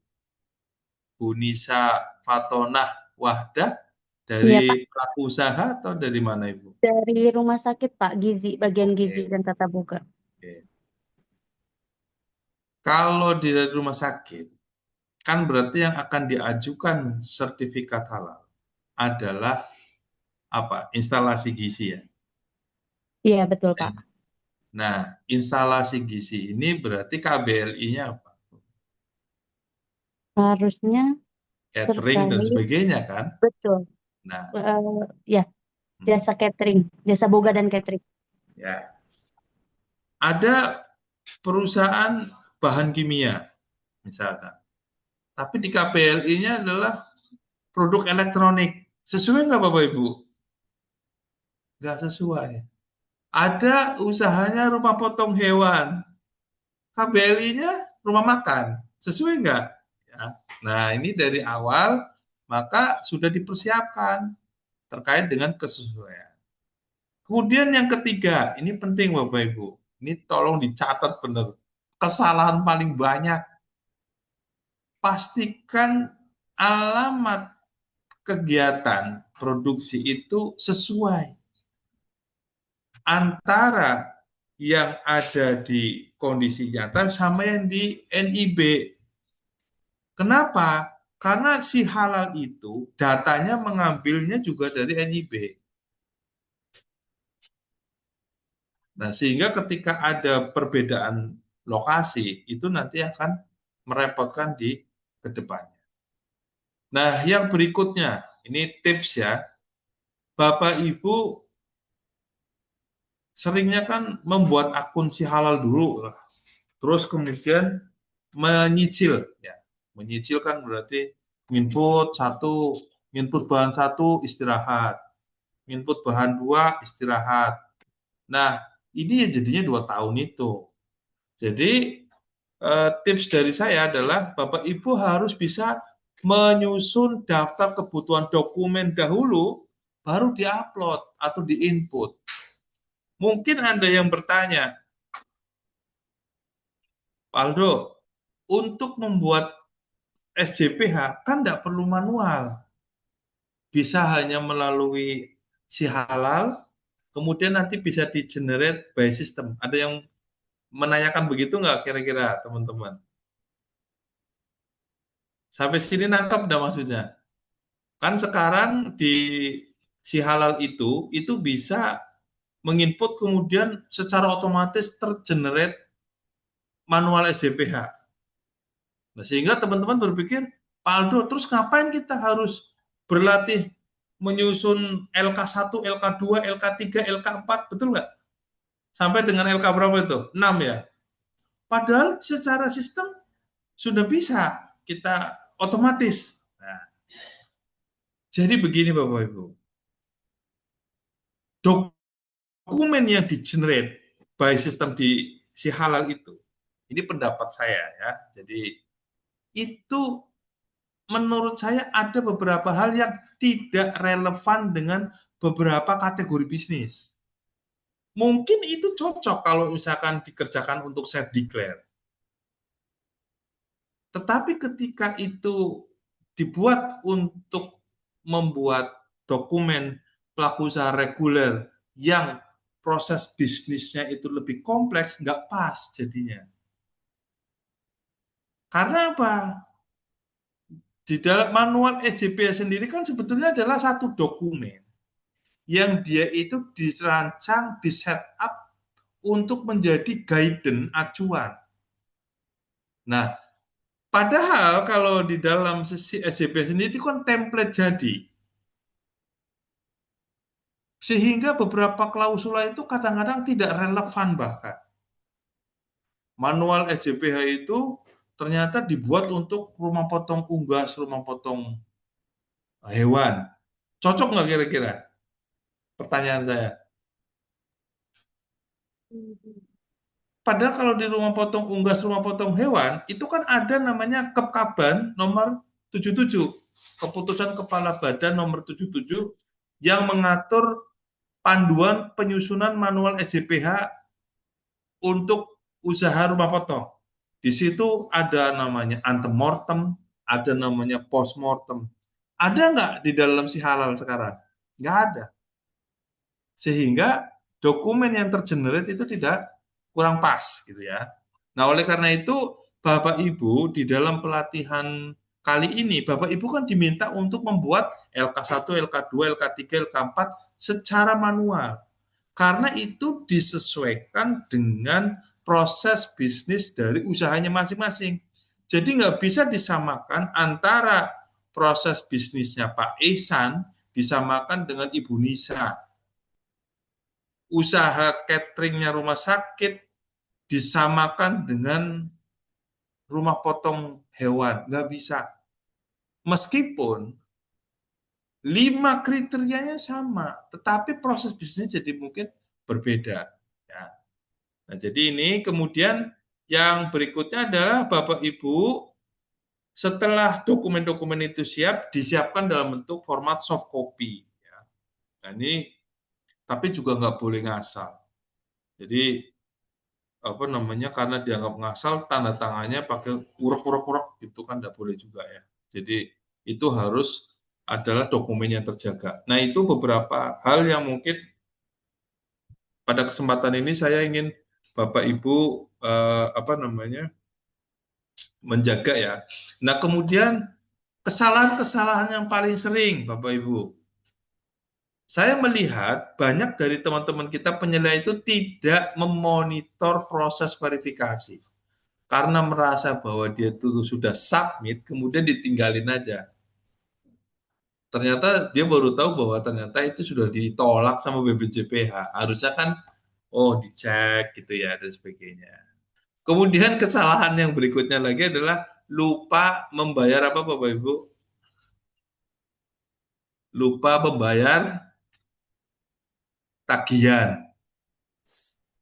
Nisa Fatonah Wahdah
Iya, Pak.
dari pelaku usaha atau dari mana Ibu?
Dari rumah sakit, Pak, gizi, bagian gizi
Oke.
dan tata boga.
Oke. Kalau di rumah sakit, kan berarti yang akan diajukan sertifikat halal adalah apa? Instalasi gizi ya.
Iya, betul, Pak.
Nah, instalasi gizi ini berarti KBLI-nya apa?
Harusnya
Catering dan
terkait,
sebagainya kan?
betul.
Nah,
Ya, jasa catering, jasa boga dan catering.
ya. Ada perusahaan bahan kimia, misalkan. Tapi di KBLI-nya adalah produk elektronik. Sesuai nggak Bapak Ibu? Nggak sesuai. Ada usahanya rumah potong hewan. KBLI-nya rumah makan. Sesuai nggak? Ya. Nah, ini dari awal, maka sudah dipersiapkan terkait dengan kesesuaian. Kemudian yang ketiga, ini penting Bapak Ibu. Ini tolong dicatat benar. Kesalahan paling banyak. Pastikan alamat kegiatan produksi itu sesuai antara yang ada di kondisi nyata sama yang di NIB. Kenapa? Karena si halal itu datanya mengambilnya juga dari NIB. Nah, sehingga ketika ada perbedaan lokasi, itu nanti akan merepotkan di kedepannya. Nah, yang berikutnya, ini tips ya. Bapak Ibu seringnya kan membuat akun si halal dulu. Terus kemudian menyicil, ya. Menyicil kan berarti input satu, input bahan satu istirahat, input bahan dua istirahat. Nah, ini ya jadinya 2 tahun itu. Jadi tips dari saya adalah Bapak Ibu harus bisa menyusun daftar kebutuhan dokumen dahulu, baru diupload atau diinput. Mungkin Anda yang bertanya, Aldo, untuk membuat SJPH kan tidak perlu manual, bisa hanya melalui si halal, kemudian nanti bisa di-generate by system. Ada yang menanyakan begitu nggak kira-kira teman-teman? Sampai sini nangkap nggak maksudnya? Kan sekarang di si halal itu bisa menginput kemudian secara otomatis tergenerate manual SJPH. Nah, sehingga teman-teman berpikir, Pak Aldo, terus ngapain kita harus berlatih menyusun LK1, LK2, LK3, LK4, betul nggak? Sampai dengan LK berapa itu? 6 ya? Padahal secara sistem sudah bisa kita otomatis. Nah, jadi begini Bapak Ibu, dokumen yang di-generate by sistem di si halal itu, ini pendapat saya ya, jadi itu menurut saya ada beberapa hal yang tidak relevan dengan beberapa kategori bisnis. Mungkin itu cocok kalau misalkan dikerjakan untuk self declare. Tetapi ketika itu dibuat untuk membuat dokumen pelaku usaha reguler yang proses bisnisnya itu lebih kompleks, nggak pas jadinya. Karena apa? Di dalam manual SJPH sendiri kan sebetulnya adalah satu dokumen yang dia itu dirancang, di set up untuk menjadi guidance acuan. Nah, padahal kalau di dalam sisi SJPH sendiri itu kan template jadi. Sehingga beberapa klausula itu kadang-kadang tidak relevan bahkan. Manual SJPH itu ternyata dibuat untuk rumah potong unggas, rumah potong hewan. Cocok nggak kira-kira? Pertanyaan saya. Padahal kalau di rumah potong unggas, rumah potong hewan, itu kan ada namanya Kepkaban nomor 77. Keputusan Kepala Badan nomor 77 yang mengatur panduan penyusunan manual SJPH untuk usaha rumah potong. Di situ ada namanya antemortem, ada namanya postmortem. Ada nggak di dalam si halal sekarang? Nggak ada. Sehingga dokumen yang tergenerate itu tidak kurang pas gitu ya. Nah, oleh karena itu Bapak Ibu di dalam pelatihan kali ini Bapak Ibu kan diminta untuk membuat LK1, LK2, LK3, LK4 secara manual. Karena itu disesuaikan dengan proses bisnis dari usahanya masing-masing. Jadi nggak bisa disamakan antara proses bisnisnya Pak Ihsan disamakan dengan Ibu Nisa. Usaha cateringnya rumah sakit disamakan dengan rumah potong hewan. Nggak bisa. Meskipun 5 kriterianya sama, tetapi proses bisnisnya jadi mungkin berbeda. Ya. Nah, jadi ini kemudian yang berikutnya adalah Bapak Ibu, setelah dokumen-dokumen itu siap, disiapkan dalam bentuk format soft copy. Ya. Nah, ini tapi juga nggak boleh ngasal. Jadi apa namanya, karena dianggap ngasal, tanda tangannya pakai urek-urek gitu kan nggak boleh juga ya. Jadi itu harus adalah dokumen yang terjaga. Nah, itu beberapa hal yang mungkin pada kesempatan ini saya ingin Bapak Ibu menjaga ya. Nah, kemudian kesalahan-kesalahan yang paling sering Bapak Ibu. Saya melihat banyak dari teman-teman kita penyelia itu tidak memonitor proses verifikasi. Karena merasa bahwa dia itu sudah submit, kemudian ditinggalin aja. Ternyata dia baru tahu bahwa ternyata itu sudah ditolak sama BPJPH. Harusnya kan, oh dicek gitu ya, dan sebagainya. Kemudian kesalahan yang berikutnya lagi adalah lupa membayar apa Bapak Ibu? Lupa membayar tagihan.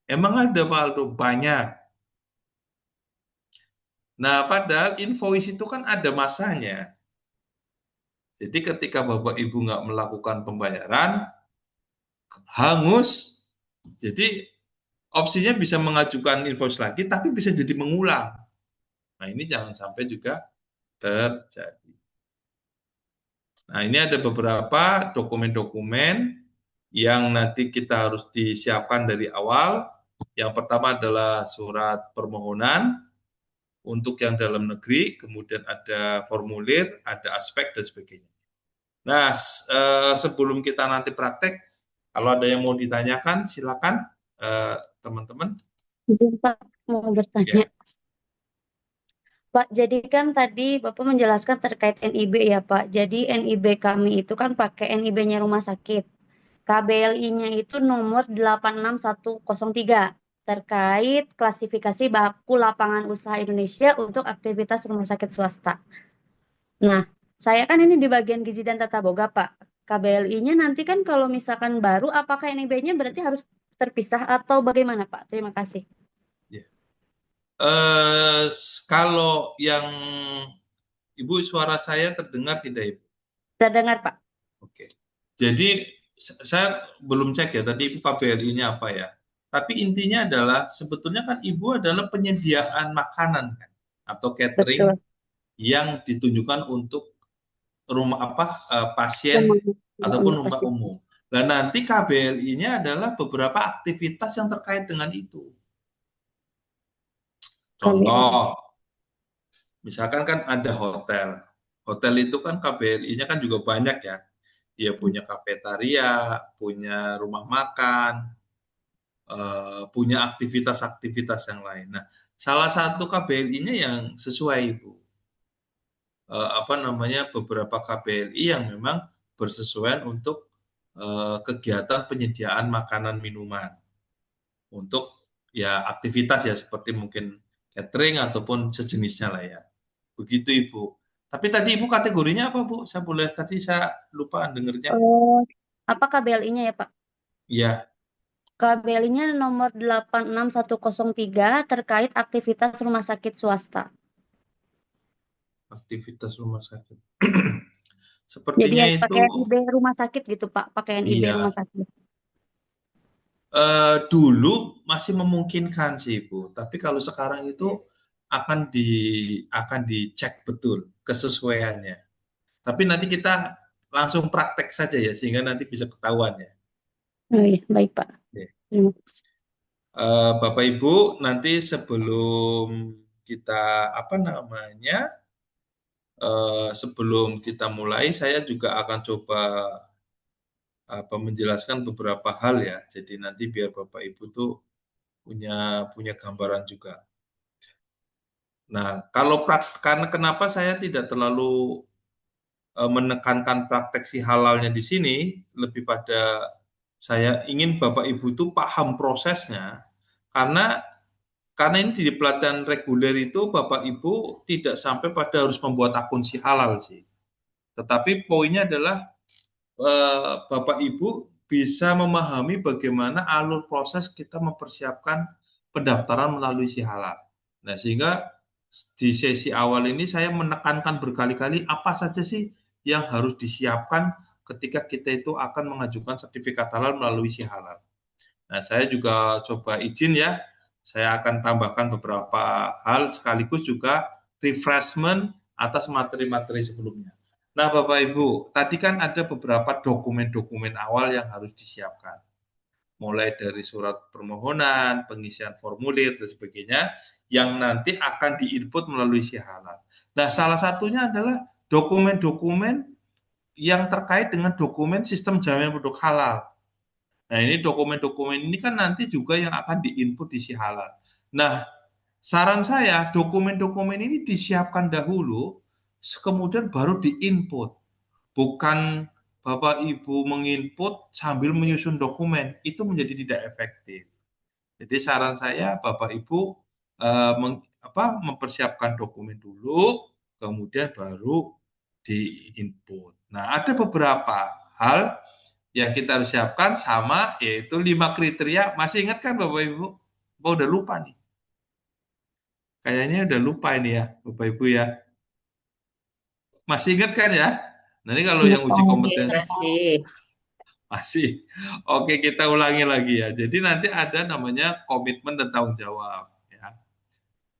Emang ada Pak Aldo? Banyak. Nah, padahal invoice itu kan ada masanya. Jadi ketika Bapak Ibu nggak melakukan pembayaran, hangus. Jadi opsinya bisa mengajukan invoice lagi, tapi bisa jadi mengulang. Nah, ini jangan sampai juga terjadi. Nah, ini ada beberapa dokumen-dokumen yang nanti kita harus disiapkan dari awal. Yang pertama adalah surat permohonan untuk yang dalam negeri, kemudian ada formulir, ada aspek, dan sebagainya. Nah, sebelum kita nanti praktek, kalau ada yang mau ditanyakan, silakan teman-teman.
Izin Pak, mau bertanya.
Ya.
Pak, jadi kan tadi Bapak menjelaskan terkait NIB ya Pak. Jadi NIB kami itu kan pakai NIB-nya rumah sakit. KBLI-nya itu nomor 86103 terkait klasifikasi baku lapangan usaha Indonesia untuk aktivitas rumah sakit swasta. Nah, saya kan ini di bagian gizi dan tata boga Pak. KBLI-nya nanti kan kalau misalkan baru, apakah NIB-nya berarti harus terpisah atau bagaimana Pak? Terima kasih.
Kalau yang Ibu, suara saya terdengar tidak Ibu?
Terdengar Pak.
Oke. Jadi saya belum cek ya tadi Ibu KBLI-nya apa ya. Tapi intinya adalah sebetulnya kan Ibu adalah penyediaan makanan kan atau catering
Betul.
yang ditunjukkan untuk rumah pasien ataupun rumah umum. Nah, nanti KBLI-nya adalah beberapa aktivitas yang terkait dengan itu. Contoh, misalkan kan ada hotel. Hotel itu kan KBLI-nya kan juga banyak ya. Dia punya kafetaria, punya rumah makan, punya aktivitas-aktivitas yang lain. Nah, salah satu KBLI-nya yang sesuai Ibu. Beberapa KBLI yang memang bersesuaian untuk kegiatan penyediaan makanan minuman. Untuk ya aktivitas ya seperti mungkin catering ataupun sejenisnya lah ya. Begitu Ibu. Tapi tadi Ibu kategorinya apa Bu? Saya lupa dengernya.
Apa KBLI-nya ya Pak?
Iya.
KBLI-nya nomor 86103 terkait aktivitas rumah sakit swasta.
Aktivitas rumah sakit.
Jadi
Sepertinya
harus
itu
pakai NIB rumah sakit gitu Pak, pakai NIB
iya.
rumah sakit.
Dulu masih memungkinkan sih Ibu, tapi kalau sekarang itu akan dicek betul kesesuaiannya. Tapi nanti kita langsung praktek saja ya sehingga nanti bisa ketahuan ya.
Oh iya, baik Pak.
Oke.
Terima kasih.
Bapak Ibu, nanti sebelum kita sebelum kita mulai, saya juga akan coba menjelaskan beberapa hal ya. Jadi nanti biar Bapak Ibu tuh punya gambaran juga. Nah, karena kenapa saya tidak terlalu menekankan praktek si halalnya di sini, lebih pada saya ingin Bapak Ibu tuh paham prosesnya, karena ini di pelatihan reguler itu Bapak Ibu tidak sampai pada harus membuat akun si halal sih. Tetapi poinnya adalah Bapak Ibu bisa memahami bagaimana alur proses kita mempersiapkan pendaftaran melalui si halal. Nah, sehingga di sesi awal ini saya menekankan berkali-kali apa saja sih yang harus disiapkan ketika kita itu akan mengajukan sertifikat halal melalui si halal. Nah, saya juga coba izin ya, saya akan tambahkan beberapa hal sekaligus juga refreshment atas materi-materi sebelumnya. Nah, Bapak Ibu, tadi kan ada beberapa dokumen-dokumen awal yang harus disiapkan. Mulai dari surat permohonan, pengisian formulir, dan sebagainya, yang nanti akan diinput melalui si halal. Nah, salah satunya adalah dokumen-dokumen yang terkait dengan dokumen sistem jaminan produk halal. Nah, ini dokumen-dokumen ini kan nanti juga yang akan diinput di si halal. Nah, saran saya dokumen-dokumen ini disiapkan dahulu, kemudian baru diinput. Bukan Bapak Ibu menginput sambil menyusun dokumen, itu menjadi tidak efektif. Jadi saran saya Bapak Ibu mempersiapkan dokumen dulu, kemudian baru di-input. Nah, ada beberapa hal yang kita harus siapkan sama, yaitu 5 kriteria. Masih ingat kan Bapak Ibu? Bapak udah lupa nih. Kayaknya udah lupa ini ya, Bapak Ibu ya. Masih ingat kan ya? Nah, ini kalau yang uji kompetensi. Masih. Oke, kita ulangi lagi ya. Jadi nanti ada namanya komitmen dan tanggung jawab. Ya.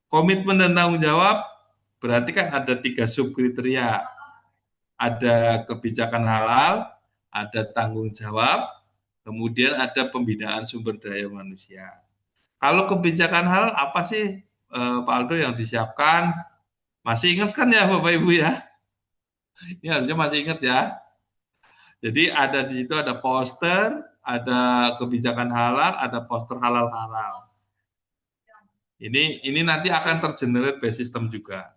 Komitmen dan tanggung jawab berarti kan ada 3 subkriteria. Ada kebijakan halal, ada tanggung jawab, kemudian ada pembinaan sumber daya manusia. Kalau kebijakan halal apa sih Pak Aldo yang disiapkan? Masih ingat kan ya Bapak Ibu ya? Ini harusnya masih ingat ya. Jadi ada di situ ada poster, ada kebijakan halal, ada poster halal-halal. Ini nanti akan tergenerate by system juga.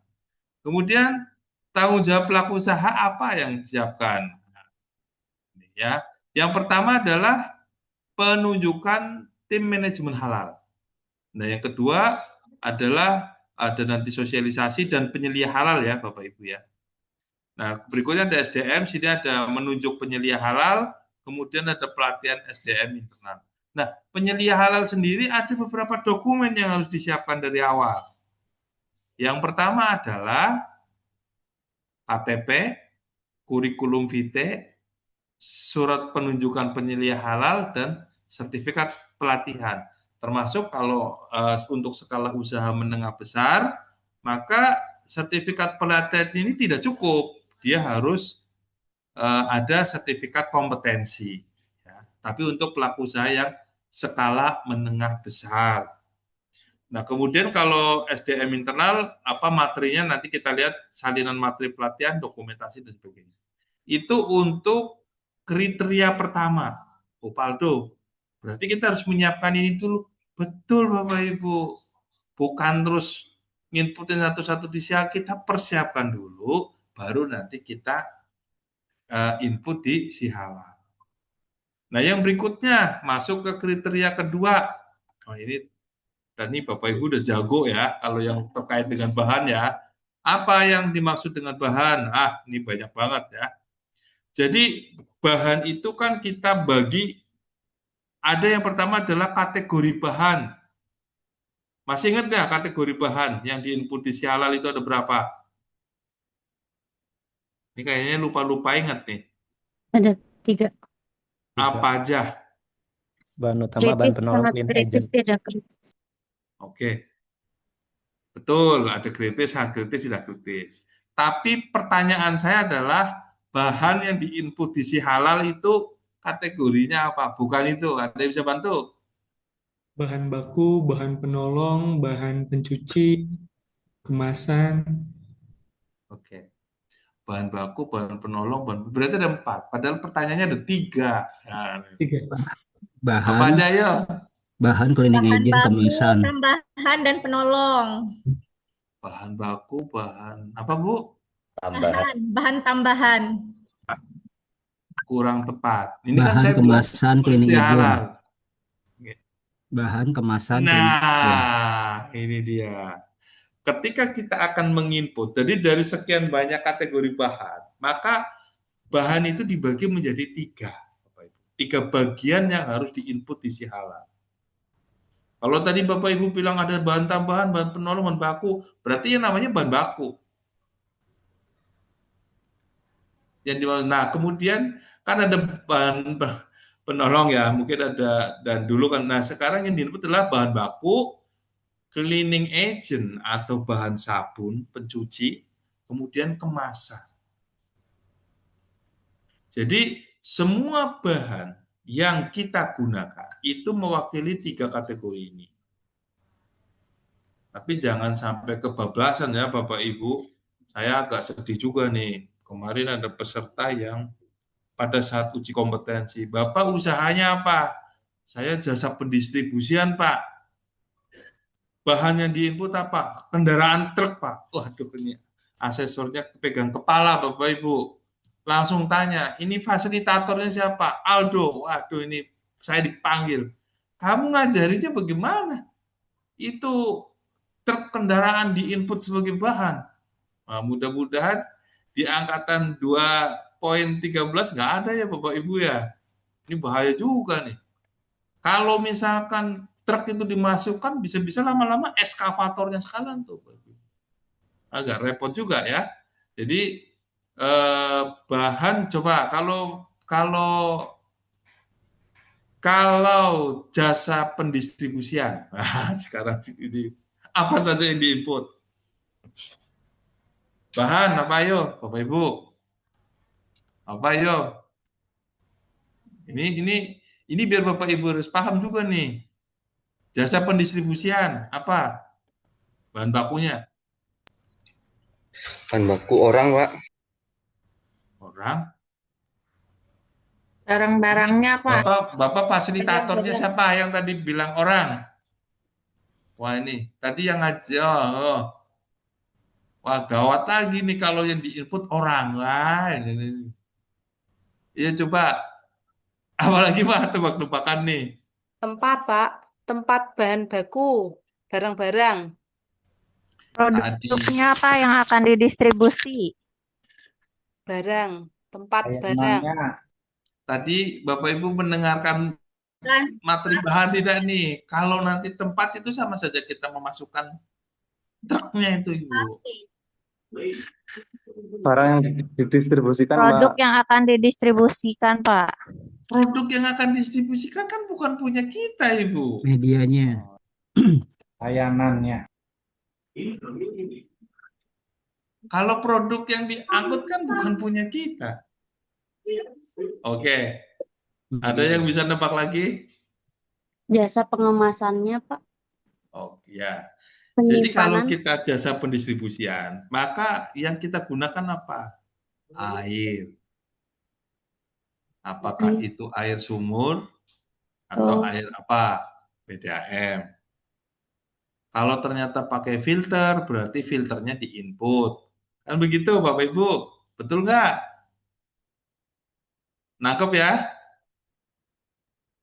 Kemudian tanggung jawab pelaku usaha apa yang disiapkan? Ya, yang pertama adalah penunjukan tim manajemen halal. Nah, yang kedua adalah ada nanti sosialisasi dan penyelia halal ya, Bapak Ibu ya. Nah, berikutnya ada SDM, sini ada menunjuk penyelia halal, kemudian ada pelatihan SDM internal. Nah, penyelia halal sendiri ada beberapa dokumen yang harus disiapkan dari awal. Yang pertama adalah KTP, kurikulum vitae, surat penunjukan penyelia halal, dan sertifikat pelatihan. Termasuk kalau untuk skala usaha menengah besar, maka sertifikat pelatihan ini tidak cukup. Dia harus ada sertifikat kompetensi. Ya. Tapi untuk pelaku usaha yang skala menengah besar. Nah, kemudian kalau SDM internal, apa materinya nanti kita lihat salinan materi pelatihan, dokumentasi, dan sebagainya. Itu untuk kriteria pertama. Oh, Pak Aldo, berarti kita harus menyiapkan ini dulu. Betul, Bapak Ibu. Bukan terus nginputin satu-satu di sial, kita persiapkan dulu, baru nanti kita input di si halal. Nah, yang berikutnya masuk ke kriteria kedua. Oh, ini Bapak Ibu udah jago ya, kalau yang terkait dengan bahan ya. Apa yang dimaksud dengan bahan? Ini banyak banget ya. Jadi bahan itu kan kita bagi, ada yang pertama adalah kategori bahan. Masih ingat nggak kategori bahan yang di-input di si halal itu ada berapa? Ini kayaknya lupa-lupa ingat nih.
Ada 3.
Apa aja?
Bahan utama, bahan
Kritis,
penolong,
sangat
clean
kritis,
agent.
tidak kritis.
Oke. Betul, ada kritis, sangat kritis, tidak kritis. Tapi pertanyaan saya adalah bahan yang di-input di si halal itu kategorinya apa? Bukan itu. Ada yang bisa bantu?
Bahan baku, bahan penolong, bahan pencuci, kemasan.
Oke. Bahan baku, bahan penolong, berarti ada 4. Padahal pertanyaannya ada 3. Nah,
3.
Bahan,
apa aja ya?
bahan cleaning
Bahan
agent,
baku,
kemasan.
tambahan, dan penolong.
Bahan baku, bahan apa Bu?
Bahan tambahan.
Kurang tepat. Ini
Bahan
kan saya
kemasan cleaning agent.
halal.
Bahan kemasan cleaning agent.
Nah, ini dia. Ketika kita akan menginput, jadi dari sekian banyak kategori bahan, maka bahan itu dibagi menjadi 3. 3 bagian yang harus diinput di si halal. Kalau tadi Bapak Ibu bilang ada bahan tambahan, bahan penolong, bahan baku, berarti yang namanya bahan baku. Nah, kemudian kan ada bahan penolong ya, mungkin ada, dan dulu kan, nah sekarang yang diinput adalah bahan baku, cleaning agent atau bahan sabun, pencuci, kemudian kemasan. Jadi semua bahan yang kita gunakan itu mewakili 3 kategori ini. Tapi jangan sampai kebablasan ya Bapak Ibu. Saya agak sedih juga nih. Kemarin ada peserta yang pada saat uji kompetensi, Bapak usahanya apa? Saya jasa pendistribusian Pak. Bahan yang diinput apa? Kendaraan truk, Pak. Waduh, ini asesornya pegang kepala, Bapak Ibu. Langsung tanya, ini fasilitatornya siapa? Aldo. Waduh, ini saya dipanggil. Kamu ngajarinya bagaimana? Itu truk kendaraan diinput sebagai bahan. Nah, mudah-mudahan di angkatan 2.13 nggak ada ya Bapak Ibu ya. Ini bahaya juga nih. Kalau misalkan truk itu dimasukkan, bisa-bisa lama-lama eskavatornya sekalian tuh. Agak repot juga ya. Jadi bahan coba kalau jasa pendistribusian, sekarang ini apa saja yang diinput? Bahan apa ayo, Bapak Ibu? Apa ayo? Ini biar Bapak Ibu harus paham juga nih. Jasa pendistribusian apa? Bahan bakunya?
Bahan baku orang, Pak.
Orang.
Barang-barangnya, Pak.
Bapak fasilitatornya siapa yang tadi bilang orang? Wah ini tadi yang ngajak. Wah gawat lagi nih kalau yang diinput orang. Wah ini. Ya coba. Apalagi Pak tebak-tebakan nih.
Tempat, Pak. Tempat bahan baku, barang-barang.
Produknya apa yang akan didistribusi?
Barang, tempat barang.
Tadi Bapak Ibu mendengarkan materi bahan tidak nih? Kalau nanti tempat itu sama saja kita memasukkan truknya itu Ibu.
Barang yang didistribusikan,
Produk
Pak.
yang akan didistribusikan, Pak.
Produk yang akan distribusikan kan bukan punya kita Ibu.
Medianya.
Layanannya.
Kalau produk yang diangkut kan bukan punya kita. Oke. Ada yang bisa nebak lagi?
Jasa pengemasannya, Pak.
Oh ya. Jadi kalau
Penyimpanan.
kita jasa pendistribusian, maka yang kita gunakan apa? Air. Apakah itu air sumur atau air apa? PDAM. Kalau ternyata pakai filter, berarti filternya diinput. Kan begitu Bapak Ibu? Betul nggak? Nangkep ya?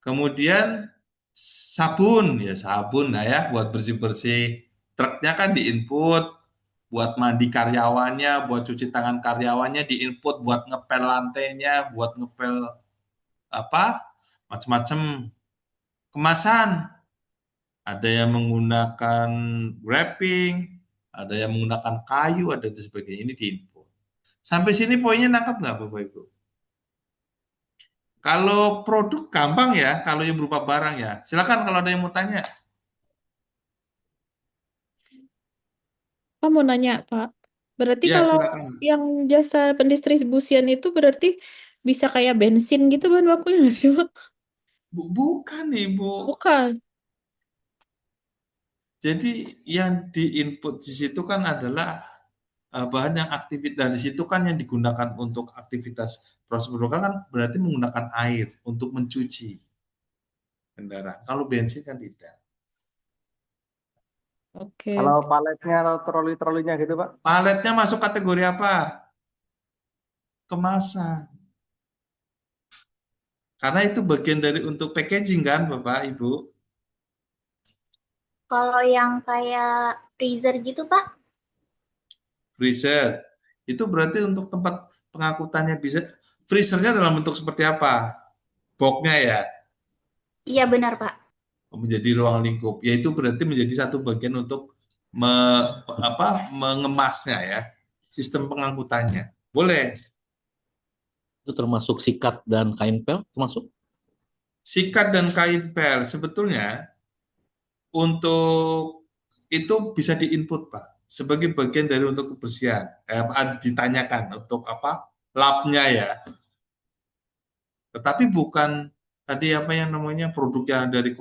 Kemudian sabun, ya sabun lah ya, buat bersih-bersih. Truknya kan diinput, buat mandi karyawannya, buat cuci tangan karyawannya diinput, buat ngepel lantainya, buat ngepel apa, macam-macam. Kemasan, ada yang menggunakan wrapping, ada yang menggunakan kayu, ada dan sebagainya. Ini diinput. Sampai sini poinnya nangkep nggak Bapak Ibu? Kalau produk gampang ya, kalau yang berupa barang ya. Silakan kalau ada yang mau tanya.
Pak mau nanya, Pak. Berarti
Ya,
kalau
silakan.
yang jasa pendistribusian itu berarti bisa kayak bensin gitu bahan bakunya nggak sih, Pak?
Bukan Ibu.
Bukan.
Jadi yang diinput di situ kan adalah bahan yang aktivitas, dan di situ kan yang digunakan untuk aktivitas proses produksi kan berarti menggunakan air untuk mencuci kendaraan. Kalau bensin kan tidak.
Oke.
Kalau paletnya atau troli-trolinya gitu, Pak?
Paletnya masuk kategori apa? Kemasan. Karena itu bagian dari untuk packaging kan, Bapak, Ibu?
Kalau yang kayak freezer gitu, Pak?
Freezer. Itu berarti untuk tempat pengangkutannya bisa. Freezernya dalam bentuk seperti apa? Boxnya ya?
Iya, benar, Pak.
Menjadi ruang lingkup. Yaitu berarti menjadi satu bagian untuk mengemasnya ya. Sistem pengangkutannya. Boleh.
Itu termasuk sikat dan kain pel termasuk?
Sikat dan kain pel sebetulnya untuk itu bisa diinput Pak sebagai bagian dari untuk kebersihan. Ditanyakan untuk apa? Labnya ya. Tetapi bukan tadi apa yang namanya produk yang dari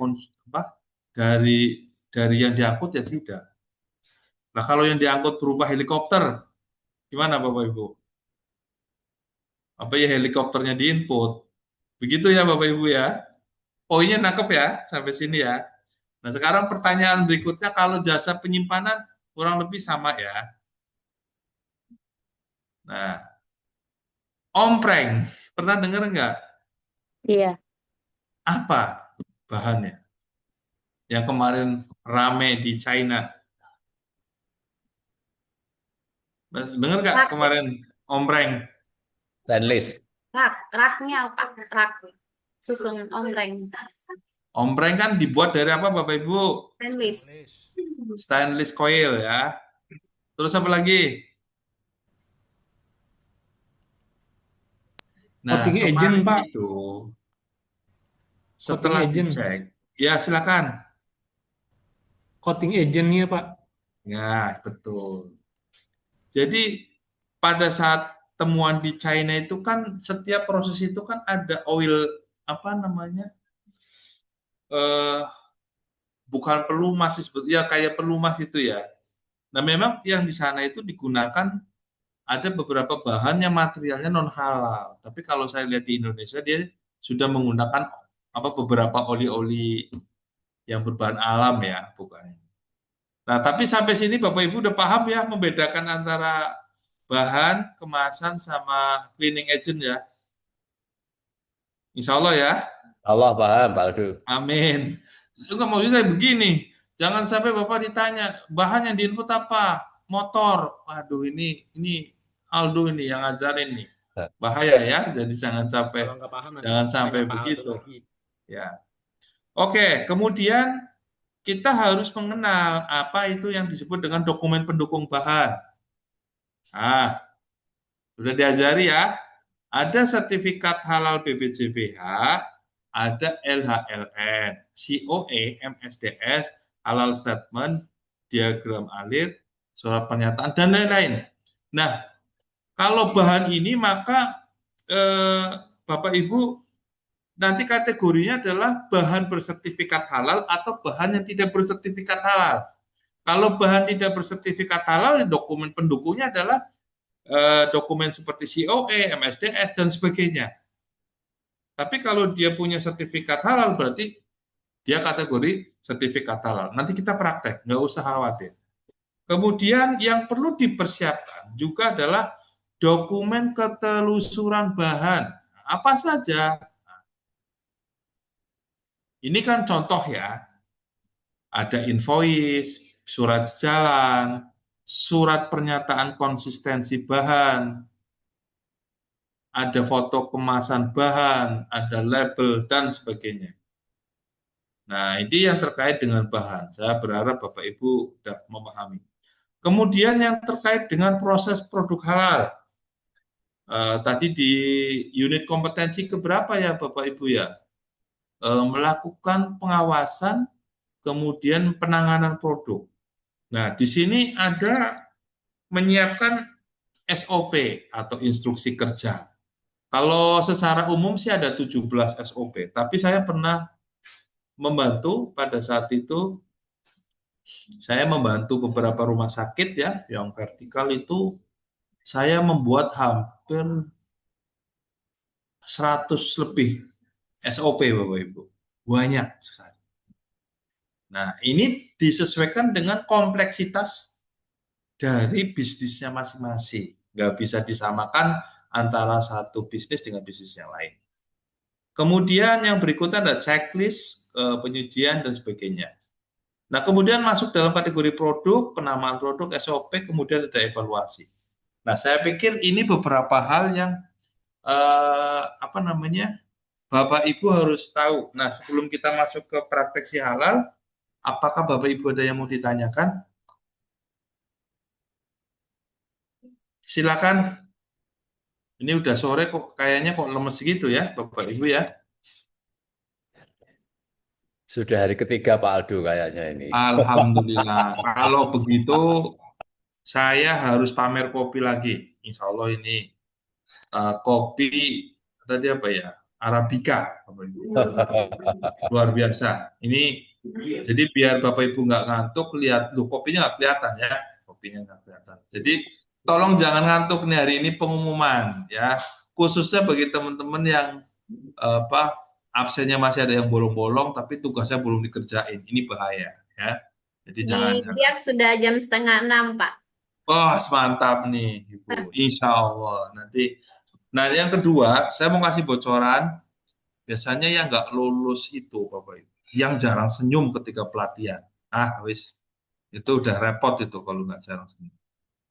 dari yang diangkut ya tidak. Nah kalau yang diangkut berupa helikopter, gimana Bapak Ibu? Apa ya helikopternya diinput? Begitu ya Bapak Ibu ya. Poinnya nangkep ya sampai sini ya. Nah sekarang pertanyaan berikutnya kalau jasa penyimpanan kurang lebih sama ya. Nah, ompreng pernah dengar nggak?
Iya.
Apa bahannya? Yang kemarin rame di China. Dengar nggak
Rak,
kemarin ombreng?
Stainless.
raknya apa? Rak. Susun ombreng.
Ombreng kan dibuat dari apa Bapak Ibu?
Stainless.
Stainless coil ya. Terus apa lagi? Nah,
Coating agent,
kemarin
Pak.
itu setelah
Coating agent.
dicek, ya silakan.
Coating agentnya, Pak.
Ya, betul. Jadi pada saat temuan di China itu kan setiap proses itu kan ada oil apa namanya? Bukan pelumas ya kayak pelumas itu ya. Nah, memang yang di sana itu digunakan ada beberapa bahan yang materialnya non halal. Tapi kalau saya lihat di Indonesia dia sudah menggunakan apa beberapa oli-oli yang berbahan alam ya, bukan. Nah, tapi sampai sini Bapak Ibu udah paham ya membedakan antara bahan, kemasan sama cleaning agent ya. Insya Allah ya.
Allah paham, Pak Aldo.
Amin. Enggak maksud saya begini, jangan sampai Bapak ditanya bahan yang diinput apa? Motor. Waduh ini Aldo ini yang ngajarin nih. Bahaya ya, jadi jangan sampai begitu. Ya. Oke, kemudian kita harus mengenal apa itu yang disebut dengan dokumen pendukung bahan. Sudah diajari ya. Ada sertifikat halal BPJBH, ada LHLN, COE, MSDS, halal statement, diagram alir, surat pernyataan, dan lain-lain. Nah, kalau bahan ini maka Bapak Ibu nanti kategorinya adalah bahan bersertifikat halal atau bahan yang tidak bersertifikat halal. Kalau bahan tidak bersertifikat halal, dokumen pendukungnya adalah dokumen seperti COE, MSDS, dan sebagainya. Tapi kalau dia punya sertifikat halal, berarti dia kategori sertifikat halal. Nanti kita praktek, nggak usah khawatir. Kemudian yang perlu dipersiapkan juga adalah dokumen ketelusuran bahan. Apa saja? Ini kan contoh ya. Ada invoice, surat jalan, surat pernyataan konsistensi bahan, ada foto kemasan bahan, ada label, dan sebagainya. Nah, ini yang terkait dengan bahan. Saya berharap Bapak Ibu sudah memahami. Kemudian yang terkait dengan proses produk halal. Tadi di unit kompetensi keberapa ya Bapak Ibu ya? Melakukan pengawasan, kemudian penanganan produk. Nah, di sini ada menyiapkan SOP atau instruksi kerja. Kalau secara umum sih ada 17 SOP, tapi saya pernah membantu pada saat itu, saya membantu beberapa rumah sakit ya, yang vertikal itu, saya membuat hampir 100 lebih SOP Bapak Ibu. Banyak sekali. Nah, ini disesuaikan dengan kompleksitas dari bisnisnya masing-masing. Nggak bisa disamakan antara satu bisnis dengan bisnis yang lain. Kemudian yang berikutnya ada checklist, penyucian, dan sebagainya. Nah, kemudian masuk dalam kategori produk, penamaan produk, SOP, kemudian ada evaluasi. Nah, saya pikir ini beberapa hal yang Bapak Ibu harus tahu. Nah, sebelum kita masuk ke praktek si halal, apakah Bapak Ibu ada yang mau ditanyakan? Silakan. Ini udah sore kok, kayaknya kok lemes gitu ya, Bapak Ibu ya.
Sudah hari ketiga Pak Aldo kayaknya ini.
Alhamdulillah. Kalau begitu, saya harus pamer kopi lagi. Insya Allah ini kopi tadi apa ya? Arabica. Luar biasa. Ini jadi biar Bapak Ibu nggak ngantuk, lihat, kopinya nggak kelihatan ya. Kopinya nggak kelihatan. Jadi tolong jangan ngantuk nih, hari ini pengumuman ya. Khususnya bagi teman-teman yang absennya masih ada yang bolong-bolong tapi tugasnya belum dikerjain. Ini bahaya ya. Jadi jangan.
Siap sudah jam 5:30 Pak.
Oh, mantap nih Ibu. Insya Allah nanti. Nah, yang kedua, saya mau kasih bocoran. Biasanya yang nggak lulus itu Bapak Ibu, yang jarang senyum ketika pelatihan. Wis. Itu udah repot itu kalau nggak jarang senyum.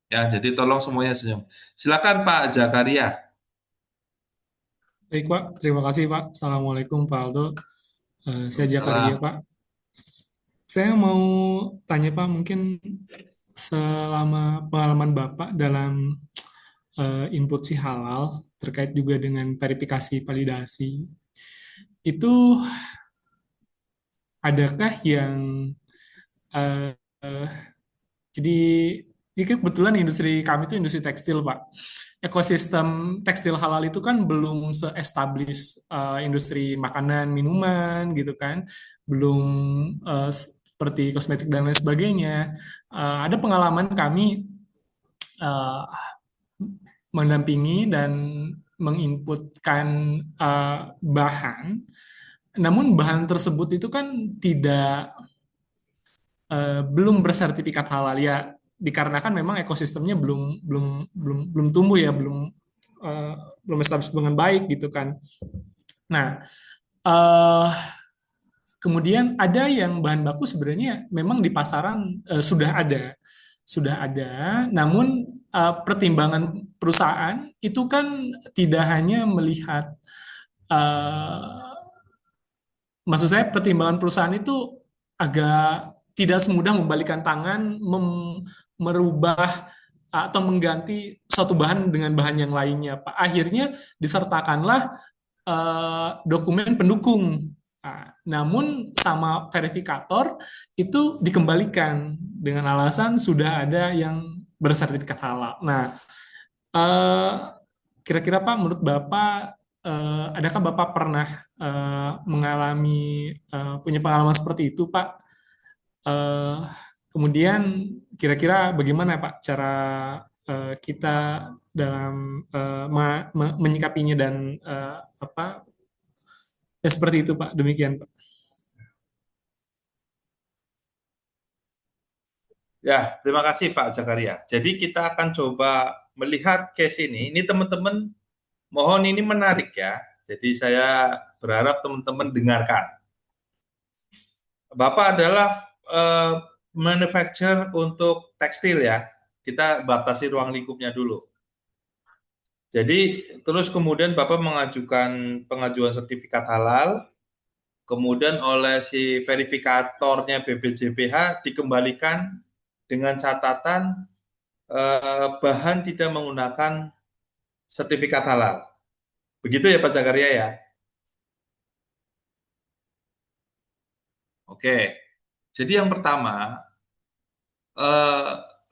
Ya, jadi tolong semuanya senyum. Silakan Pak Zakaria.
Baik, Pak. Terima kasih, Pak. Assalamualaikum, Pak Aldo. Saya Jakaria,
Salam.
Pak. Saya mau tanya, Pak, mungkin selama pengalaman Bapak dalam input si halal terkait juga dengan verifikasi validasi, itu adakah yang eh, eh, jadi kebetulan industri kami itu industri tekstil, Pak. Ekosistem tekstil halal itu kan belum se-establish industri makanan, minuman gitu kan. Belum seperti kosmetik dan lain sebagainya. Ada pengalaman kami eh, mendampingi dan menginputkan bahan, namun bahan tersebut itu kan tidak belum bersertifikat halal ya, dikarenakan memang ekosistemnya belum tumbuh ya, eh, belum established dengan baik gitu kan. Nah, eh, kemudian ada yang bahan baku sebenarnya memang di pasaran sudah ada, namun pertimbangan perusahaan itu kan tidak hanya melihat, eh, maksud saya pertimbangan perusahaan itu agak tidak semudah membalikan tangan, merubah atau mengganti suatu bahan dengan bahan yang lainnya, Pak. Akhirnya disertakanlah dokumen pendukung. Nah, namun sama verifikator itu dikembalikan dengan alasan sudah ada yang bersertifikat halal. Nah, eh, kira-kira Pak, menurut Bapak, adakah Bapak pernah mengalami punya pengalaman seperti itu, Pak? Eh, Kemudian kira-kira bagaimana Pak cara kita dalam menyikapinya dan apa ya, seperti itu Pak. Demikian Pak.
Ya, terima kasih Pak Zakaria. Jadi kita akan coba melihat case ini. Ini teman-teman, mohon ini menarik ya. Jadi saya berharap teman-teman dengarkan. Bapak adalah manufacturer untuk tekstil ya. Kita batasi ruang lingkupnya dulu. Jadi terus kemudian Bapak mengajukan pengajuan sertifikat halal, kemudian oleh si verifikatornya BPJPH dikembalikan dengan catatan bahan tidak menggunakan sertifikat halal. Begitu ya Pak Zakaria ya? Oke, jadi yang pertama,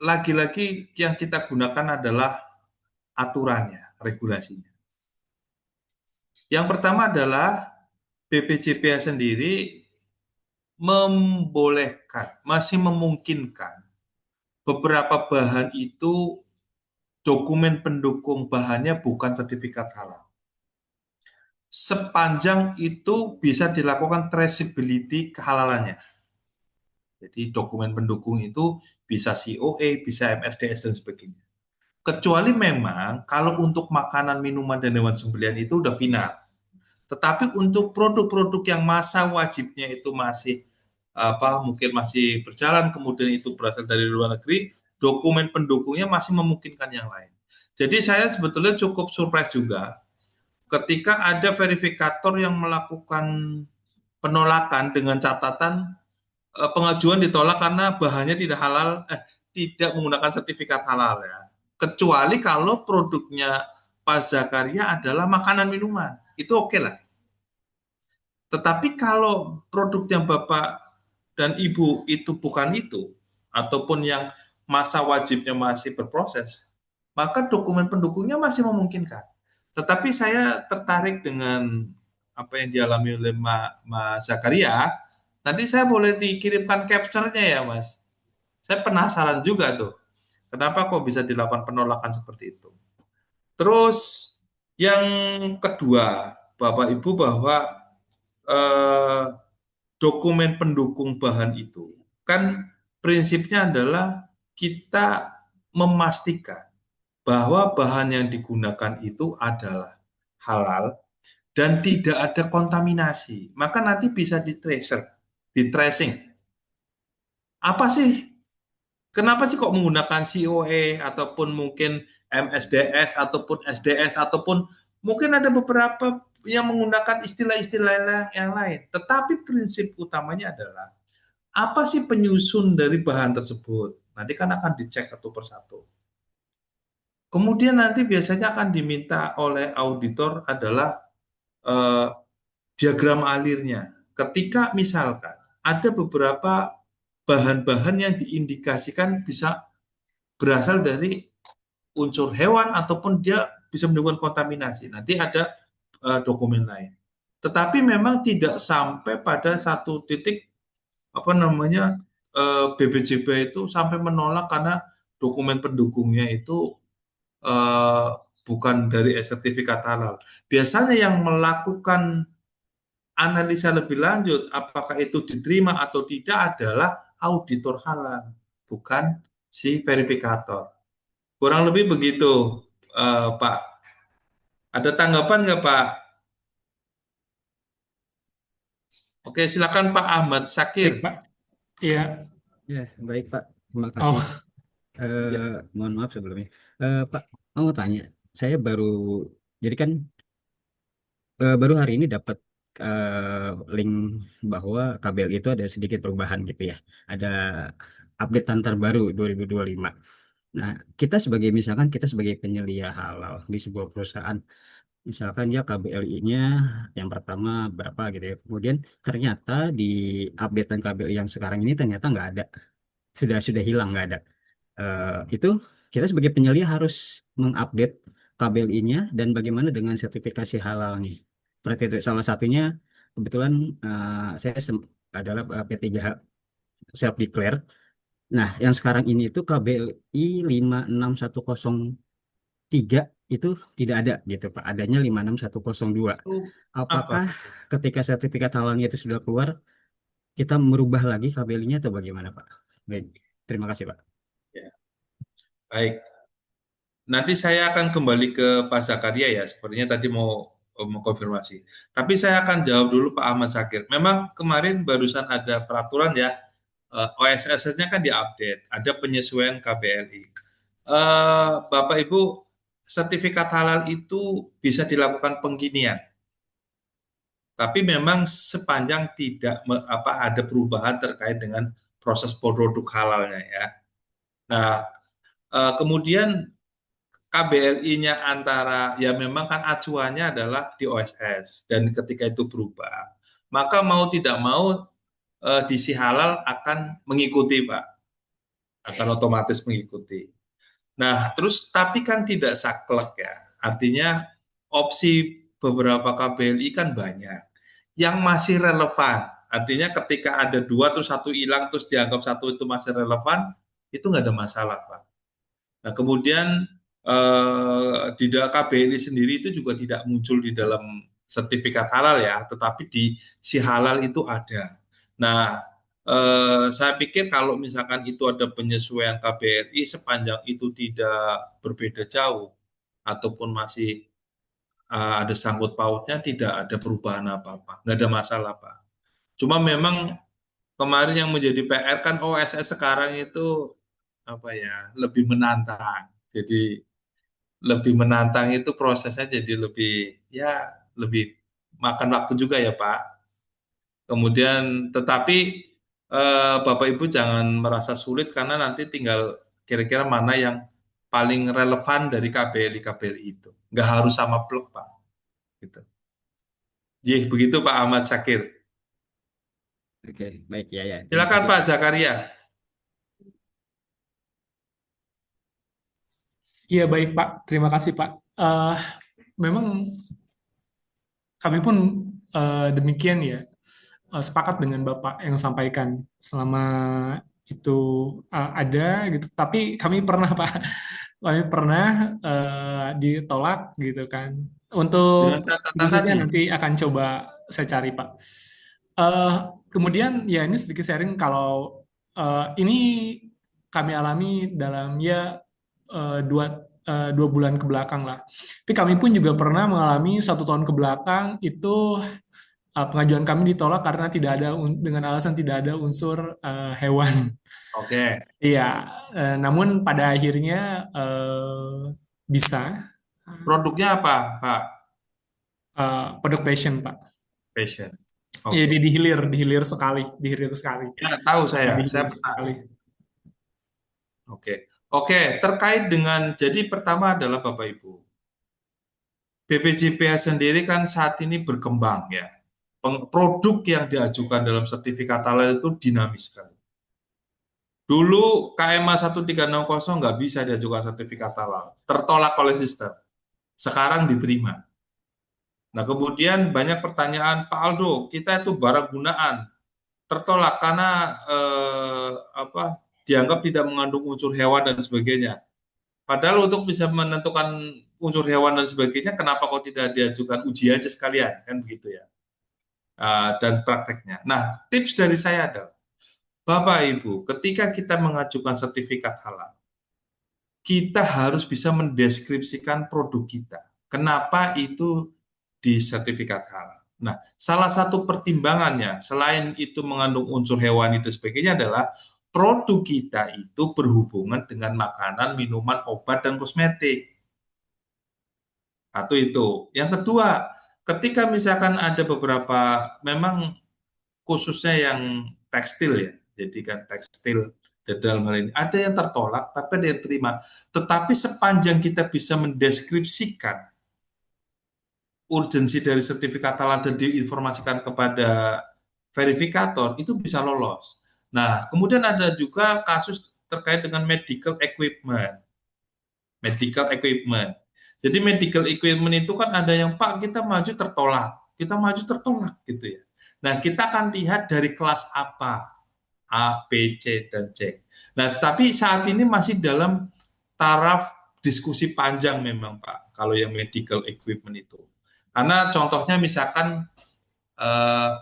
lagi-lagi yang kita gunakan adalah aturannya, regulasinya. Yang pertama adalah BPJPH sendiri membolehkan, masih memungkinkan beberapa bahan itu dokumen pendukung bahannya bukan sertifikat halal. Sepanjang itu bisa dilakukan traceability kehalalannya. Jadi dokumen pendukung itu bisa COA, bisa MSDS dan sebagainya. Kecuali memang kalau untuk makanan, minuman, dan hewan sembelihan itu udah final. Tetapi untuk produk-produk yang masa wajibnya itu masih mungkin masih berjalan, kemudian itu berasal dari luar negeri, dokumen pendukungnya masih memungkinkan yang lain. Jadi saya sebetulnya cukup surprise juga ketika ada verifikator yang melakukan penolakan dengan catatan pengajuan ditolak karena bahannya tidak halal, tidak menggunakan sertifikat halal ya. Kecuali kalau produknya Pak Zakaria adalah makanan minuman, itu oke lah. Tetapi kalau produknya Bapak dan Ibu itu bukan itu, ataupun yang masa wajibnya masih berproses, maka dokumen pendukungnya masih memungkinkan. Tetapi saya tertarik dengan apa yang dialami oleh Mas Zakaria. Nanti saya boleh dikirimkan capture-nya ya Mas. Saya penasaran juga tuh. Kenapa kok bisa dilakukan penolakan seperti itu? Terus yang kedua, Bapak Ibu, bahwa dokumen pendukung bahan itu kan prinsipnya adalah kita memastikan bahwa bahan yang digunakan itu adalah halal dan tidak ada kontaminasi. Maka nanti bisa di tracing. Apa sih Kenapa sih kok menggunakan COE ataupun mungkin MSDS ataupun SDS ataupun mungkin ada beberapa yang menggunakan istilah-istilah yang lain. Tetapi prinsip utamanya adalah apa sih penyusun dari bahan tersebut? Nanti kan akan dicek satu persatu. Kemudian nanti biasanya akan diminta oleh auditor adalah diagram alirnya. Ketika misalkan ada beberapa bahan-bahan yang diindikasikan bisa berasal dari unsur hewan ataupun dia bisa menimbulkan kontaminasi. Nanti ada dokumen lain. Tetapi memang tidak sampai pada satu titik BPJB itu sampai menolak karena dokumen pendukungnya itu bukan dari sertifikat halal. Biasanya yang melakukan analisa lebih lanjut apakah itu diterima atau tidak adalah auditor halal, bukan si verifikator. Kurang lebih begitu, Pak. Ada tanggapan nggak, Pak? Oke, silakan Pak Ahmad Sakir.
Pak. Iya.
Ya, baik Pak. Terima kasih.
Oh,
Mohon maaf sebelumnya. Pak, mau tanya. Saya jadi kan baru hari ini dapat link bahwa KBL itu ada sedikit perubahan gitu ya. Ada update terbaru 2025. Nah, kita sebagai penyelia halal di sebuah perusahaan, misalkan ya KBLI-nya yang pertama berapa gitu ya. Kemudian ternyata di updatean KBLI yang sekarang ini ternyata nggak ada. Sudah hilang, nggak ada. Itu kita sebagai penyelia harus mengupdate KBLI-nya dan bagaimana dengan sertifikasi halalnya. Seperti itu. Salah satunya kebetulan saya adalah P3H self declare. Nah, yang sekarang ini itu KBLI 56103 itu tidak ada gitu Pak. Adanya 56102. Apakah ketika sertifikat halalnya itu sudah keluar, kita merubah lagi KBLI-nya atau bagaimana Pak? Baik, terima kasih Pak.
Ya. Baik. Nanti saya akan kembali ke Pak Zakaria ya, sepertinya tadi mau mengkonfirmasi. Tapi saya akan jawab dulu Pak Ahmad Sakir. Memang kemarin barusan ada peraturan ya, OSS-nya kan diupdate, ada penyesuaian KBLI. Bapak Ibu, sertifikat halal itu bisa dilakukan pengginian. Tapi memang sepanjang tidak ada perubahan terkait dengan proses produk halalnya ya. Nah, kemudian KBLI-nya antara ya memang kan acuannya adalah di OSS dan ketika itu berubah, maka mau tidak mau DC halal akan mengikuti Pak, akan otomatis mengikuti. Nah terus tapi kan tidak saklek ya, artinya opsi beberapa KBLI kan banyak yang masih relevan, artinya ketika ada dua terus satu hilang terus dianggap satu itu masih relevan, itu nggak ada masalah Pak. Nah kemudian di dalam KBLI sendiri itu juga tidak muncul di dalam sertifikat halal ya, tetapi di si halal itu ada. Nah, saya pikir kalau misalkan itu ada penyesuaian KBLI sepanjang itu tidak berbeda jauh ataupun masih ada sangkut pautnya, tidak ada perubahan apa-apa, nggak ada masalah Pak. Cuma memang kemarin yang menjadi PR kan OSS sekarang itu lebih menantang. Jadi lebih menantang itu prosesnya jadi lebih makan waktu juga ya Pak. Kemudian tetapi Bapak Ibu jangan merasa sulit karena nanti tinggal kira-kira mana yang paling relevan dari KBLI itu. Nggak harus sama plug Pak. Gitu. Jadi begitu Pak Ahmad Sakir.
Oke, baik ya.
Silakan Pak Zakaria.
Iya baik Pak, terima kasih Pak. Memang kami pun demikian ya, sepakat dengan Bapak yang sampaikan selama itu ada gitu. Tapi kami pernah Pak, ditolak gitu kan. Untuk khususnya nanti akan coba saya cari Pak. Kemudian ya ini sedikit sharing kalau ini kami alami dalam dua bulan ke belakang lah. Tapi kami pun juga pernah mengalami 1 tahun ke belakang itu pengajuan kami ditolak karena tidak ada dengan alasan tidak ada unsur hewan.
Oke.
Iya, namun pada akhirnya bisa
Produknya apa, Pak?
produk passion, Pak.
Passion.
Jadi
Oke.
dihilir sekali.
Ya, tahu saya
Dihilir
pernah.
sekali.
Oke. Oke, terkait dengan, jadi pertama adalah Bapak Ibu, BPJPH sendiri kan saat ini berkembang ya. Produk yang diajukan dalam sertifikat halal itu dinamis sekali. Dulu KMA 1360 nggak bisa diajukan sertifikat halal, tertolak oleh sistem. Sekarang diterima. Nah, kemudian banyak pertanyaan, Pak Aldo, kita itu barang gunaan, tertolak karena dianggap tidak mengandung unsur hewan dan sebagainya. Padahal untuk bisa menentukan unsur hewan dan sebagainya, kenapa kok tidak diajukan uji aja sekalian, kan begitu ya. Dan prakteknya. Nah, tips dari saya adalah, Bapak Ibu, ketika kita mengajukan sertifikat halal, kita harus bisa mendeskripsikan produk kita. Kenapa itu di sertifikat halal? Nah, salah satu pertimbangannya, selain itu mengandung unsur hewani dan sebagainya adalah produk kita itu berhubungan dengan makanan, minuman, obat, dan kosmetik. Satu itu. Yang kedua, ketika misalkan ada beberapa, memang khususnya yang tekstil ya, jadi kan tekstil dalam hal ini, ada yang tertolak, tapi ada yang terima. Tetapi sepanjang kita bisa mendeskripsikan urgensi dari sertifikat halal dan diinformasikan kepada verifikator, itu bisa lolos. Nah, kemudian ada juga kasus terkait dengan medical equipment. Medical equipment. Jadi medical equipment itu kan ada yang, Pak, kita maju tertolak. Kita maju tertolak gitu ya. Nah, kita akan lihat dari kelas apa. A, B, C, dan C. Nah, tapi saat ini masih dalam taraf diskusi panjang memang, Pak, kalau yang medical equipment itu. Karena contohnya misalkan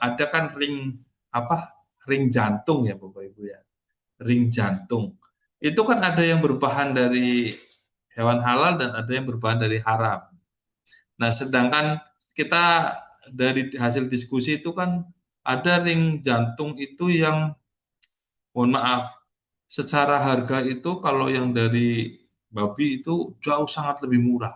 ada kan ring jantung ya Bapak Ibu ya. Ring jantung. Itu kan ada yang berbahan dari hewan halal dan ada yang berbahan dari haram. Nah, sedangkan kita dari hasil diskusi itu kan ada ring jantung itu yang, mohon maaf, secara harga itu kalau yang dari babi itu jauh sangat lebih murah.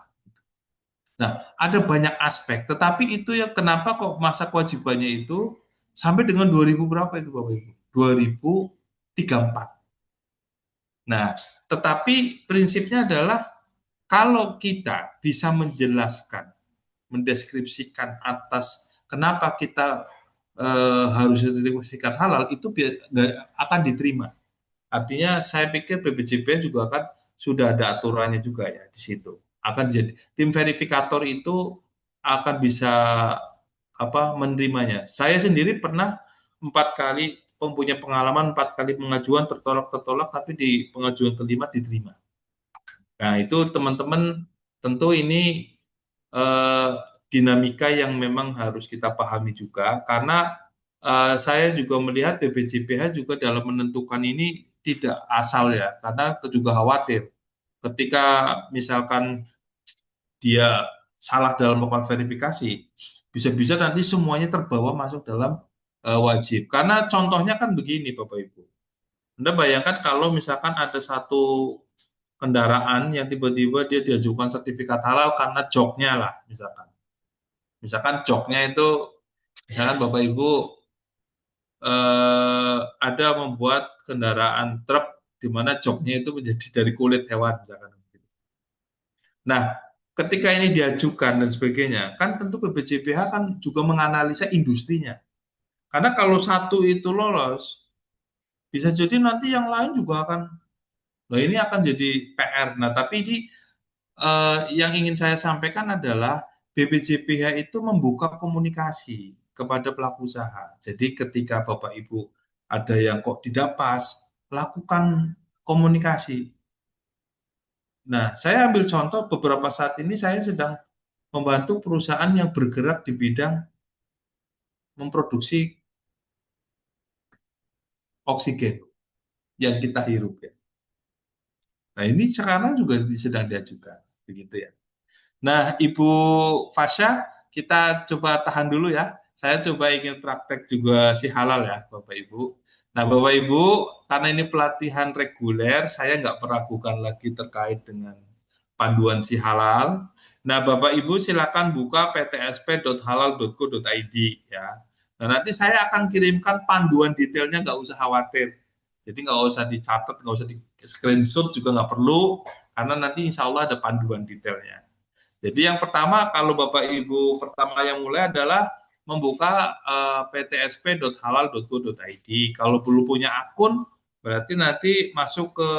Nah, ada banyak aspek, tetapi itu yang kenapa kok masa kewajibannya itu sampai dengan 2000 berapa itu Bapak Ibu? 2034. Nah, tetapi prinsipnya adalah kalau kita bisa menjelaskan, mendeskripsikan atas kenapa kita harus sertifikat halal, itu akan diterima. Artinya saya pikir BPJPH juga kan sudah ada aturannya juga ya di situ. Akan jadi tim verifikator itu akan bisa menerimanya. Saya sendiri pernah 4 kali mempunyai pengalaman 4 kali pengajuan tertolak, tapi di pengajuan kelima diterima. Nah, itu teman-teman tentu ini dinamika yang memang harus kita pahami juga, karena saya juga melihat BPJPH juga dalam menentukan ini tidak asal ya, karena juga khawatir ketika misalkan dia salah dalam melakukan verifikasi, bisa-bisa nanti semuanya terbawa masuk dalam wajib. Karena contohnya kan begini Bapak Ibu, Anda bayangkan kalau misalkan ada satu kendaraan yang tiba-tiba dia diajukan sertifikat halal karena joknya lah, misalkan joknya itu, misalkan Bapak Ibu ada membuat kendaraan truk di mana joknya itu menjadi dari kulit hewan misalkan. Nah, ketika ini diajukan dan sebagainya, kan tentu BPJPH kan juga menganalisa industrinya. Karena kalau satu itu lolos, bisa jadi nanti yang lain juga akan, ini akan jadi PR. Nah, tapi ini yang ingin saya sampaikan adalah BPJPH itu membuka komunikasi kepada pelaku usaha. Jadi ketika Bapak Ibu ada yang kok tidak pas, lakukan komunikasi. Nah, saya ambil contoh beberapa saat ini saya sedang membantu perusahaan yang bergerak di bidang memproduksi oksigen yang kita hirup ya. Nah, ini sekarang juga sedang diajukan, begitu ya. Nah, Ibu Fasya, kita coba tahan dulu ya. saya coba ingin praktek juga si halal ya, Bapak Ibu. Nah, Bapak Ibu, karena ini pelatihan reguler, saya nggak meragukan lagi terkait dengan panduan si halal. Nah, Bapak Ibu silakan buka ptsp.halal.co.id ya. Nah, nanti saya akan kirimkan panduan detailnya, nggak usah khawatir. Jadi nggak usah dicatat, nggak usah di screenshot juga nggak perlu, karena nanti insya Allah ada panduan detailnya. Jadi yang pertama, kalau Bapak Ibu pertama yang mulai adalah membuka ptsp.halal.co.id. Kalau belum punya akun, berarti nanti masuk ke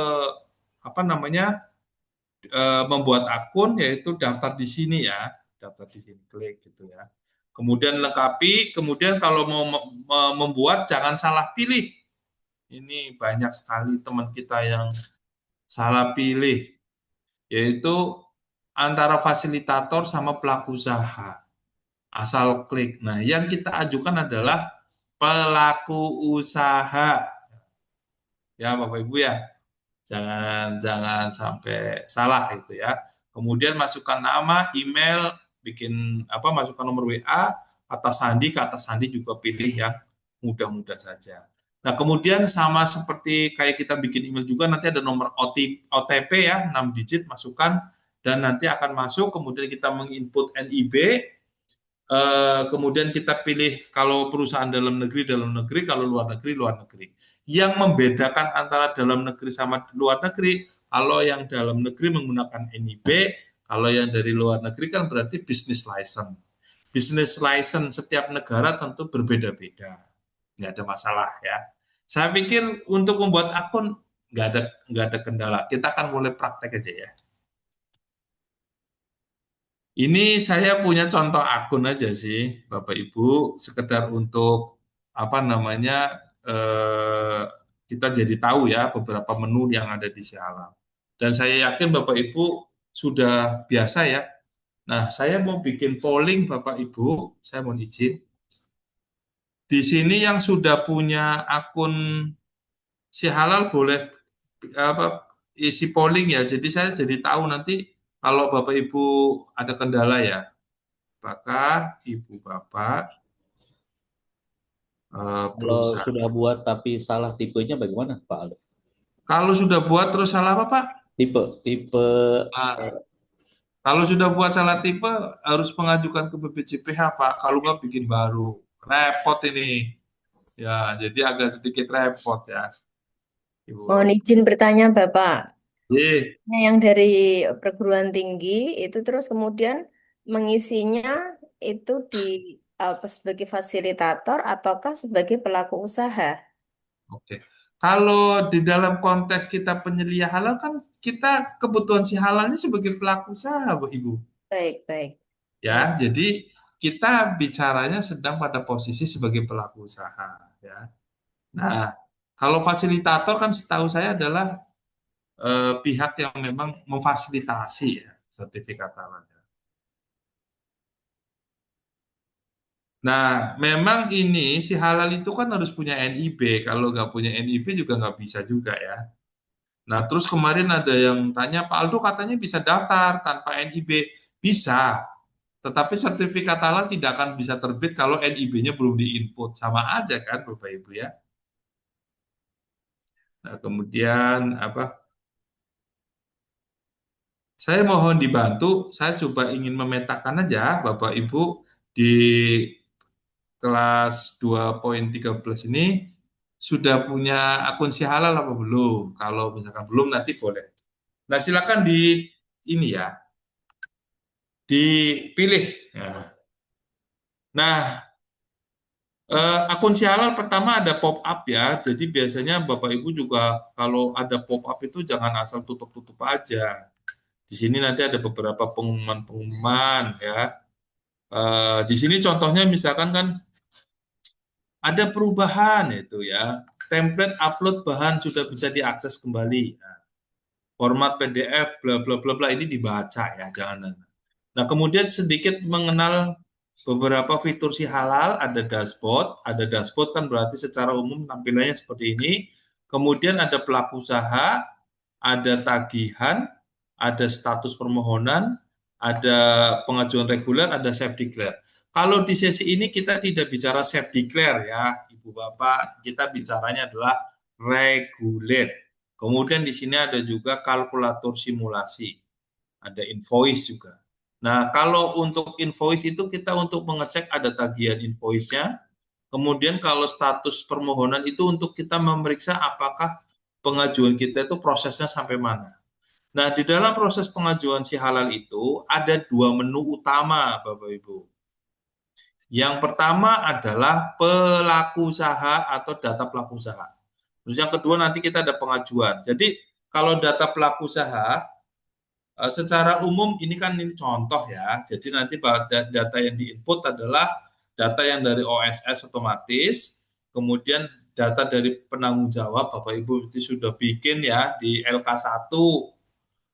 membuat akun, yaitu daftar di sini ya, daftar di sini, klik gitu ya. Kemudian lengkapi, kemudian kalau mau membuat jangan salah pilih. Ini banyak sekali teman kita yang salah pilih, yaitu antara fasilitator sama pelaku usaha. Asal klik. Nah, yang kita ajukan adalah pelaku usaha. Ya, Bapak Ibu ya. Jangan sampai salah itu ya. Kemudian masukkan nama, email, masukkan nomor WA, kata sandi juga pilih yang mudah-mudah saja. Nah, kemudian sama seperti kayak kita bikin email juga, nanti ada nomor OTP ya, 6 digit masukkan, dan nanti akan masuk, kemudian kita menginput NIB, kemudian kita pilih kalau perusahaan dalam negeri, kalau luar negeri. Yang membedakan antara dalam negeri sama luar negeri, kalau yang dalam negeri menggunakan NIB, kalau yang dari luar negeri kan berarti business license. Business license setiap negara tentu berbeda-beda. Nggak ada masalah ya. Saya pikir untuk membuat akun nggak ada kendala. Kita akan mulai praktek aja ya. Ini saya punya contoh akun aja sih, Bapak Ibu, sekedar untuk kita jadi tahu ya beberapa menu yang ada di si halal. Dan saya yakin Bapak Ibu sudah biasa ya. Nah, saya mau bikin polling Bapak Ibu, saya mau izin. Di sini yang sudah punya akun si halal boleh isi polling ya. Jadi saya jadi tahu nanti kalau Bapak Ibu ada kendala ya. Apakah Ibu Bapak
Kalau sudah buat tapi salah tipenya bagaimana, Pak Aldo?
Kalau sudah buat terus salah apa, Pak?
Tipe.
Kalau sudah buat salah tipe harus mengajukan ke BPJPH, Pak. Kalau nggak bikin baru, repot ini. Ya, jadi agak sedikit repot ya. Ibu.
Mohon izin bertanya, Bapak.
Iya.
Yang dari perguruan tinggi itu terus kemudian mengisinya itu sebagai fasilitator ataukah sebagai pelaku usaha?
Oke. Kalau di dalam konteks kita penyelia halal kan kita kebutuhan si halalnya sebagai pelaku usaha, Bu Ibu.
Baik.
Ya, jadi kita bicaranya sedang pada posisi sebagai pelaku usaha. Ya. Nah, kalau fasilitator kan setahu saya adalah pihak yang memang memfasilitasi ya sertifikat halal. Nah, memang ini si halal itu kan harus punya NIB. Kalau nggak punya NIB juga nggak bisa juga ya. Nah, terus kemarin ada yang tanya, Pak Aldo katanya bisa daftar tanpa NIB. Bisa, tetapi sertifikat halal tidak akan bisa terbit kalau NIB-nya belum diinput. Sama aja kan, Bapak Ibu ya. Nah, kemudian saya mohon dibantu, saya coba ingin memetakan aja Bapak Ibu di kelas 2.13 ini sudah punya akun si halal apa belum? Kalau misalkan belum nanti boleh. Nah, silakan dipilih. Nah, akun si halal pertama ada pop up ya. Jadi biasanya Bapak Ibu juga kalau ada pop up itu jangan asal tutup-tutup aja. Di sini nanti ada beberapa pengumuman ya. Di sini contohnya misalkan kan ada perubahan itu ya. Template upload bahan sudah bisa diakses kembali. Nah, format PDF bla bla bla bla ini dibaca ya, jangan. Nah, kemudian sedikit mengenal beberapa fitur si halal, ada dashboard. Ada dashboard kan berarti secara umum tampilannya seperti ini. Kemudian ada pelaku usaha, ada tagihan, ada status permohonan, ada pengajuan reguler, ada self declare. Kalau di sesi ini kita tidak bicara self declare ya, Ibu Bapak, kita bicaranya adalah regulate. Kemudian di sini ada juga kalkulator simulasi, ada invoice juga. Nah, kalau untuk invoice itu kita untuk mengecek ada tagihan invoice-nya. Kemudian kalau status permohonan itu untuk kita memeriksa apakah pengajuan kita itu prosesnya sampai mana. Nah, di dalam proses pengajuan si halal itu ada 2 menu utama, Bapak Ibu. Yang pertama adalah pelaku usaha atau data pelaku usaha. Terus yang kedua nanti kita ada pengajuan. Jadi kalau data pelaku usaha, secara umum ini kan ini contoh ya. Jadi nanti data yang diinput adalah data yang dari OSS otomatis, kemudian data dari penanggung jawab, Bapak Ibu itu sudah bikin ya di LK1.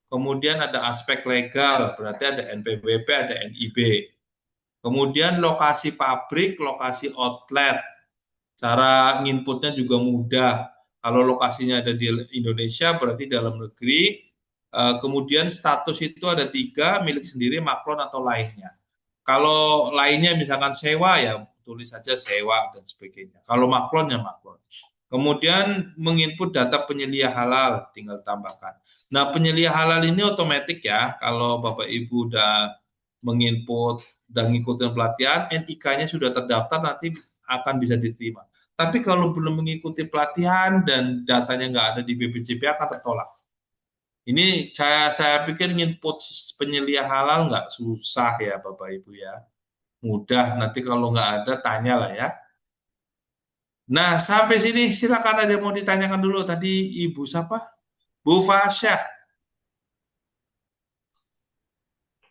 Kemudian ada aspek legal, berarti ada NPWP, ada NIB. Kemudian lokasi pabrik, lokasi outlet. Cara nginputnya juga mudah. Kalau lokasinya ada di Indonesia, berarti dalam negeri. Kemudian status itu ada 3, milik sendiri, maklon atau lainnya. Kalau lainnya misalkan sewa, ya tulis saja sewa dan sebagainya. Kalau maklon, ya maklon. Kemudian menginput data penyelia halal, tinggal tambahkan. Nah, penyelia halal ini otomatis ya, kalau Bapak Ibu udah menginput dan ngikutin pelatihan, NIK-nya sudah terdaftar, nanti akan bisa diterima. Tapi kalau belum mengikuti pelatihan dan datanya nggak ada di BPJPH akan tertolak. Ini saya pikir nginput penyelia halal nggak susah ya Bapak Ibu ya. Mudah, nanti kalau nggak ada tanya lah ya. Nah, sampai sini silakan ada yang mau ditanyakan dulu. Tadi Ibu siapa? Bu Fasya.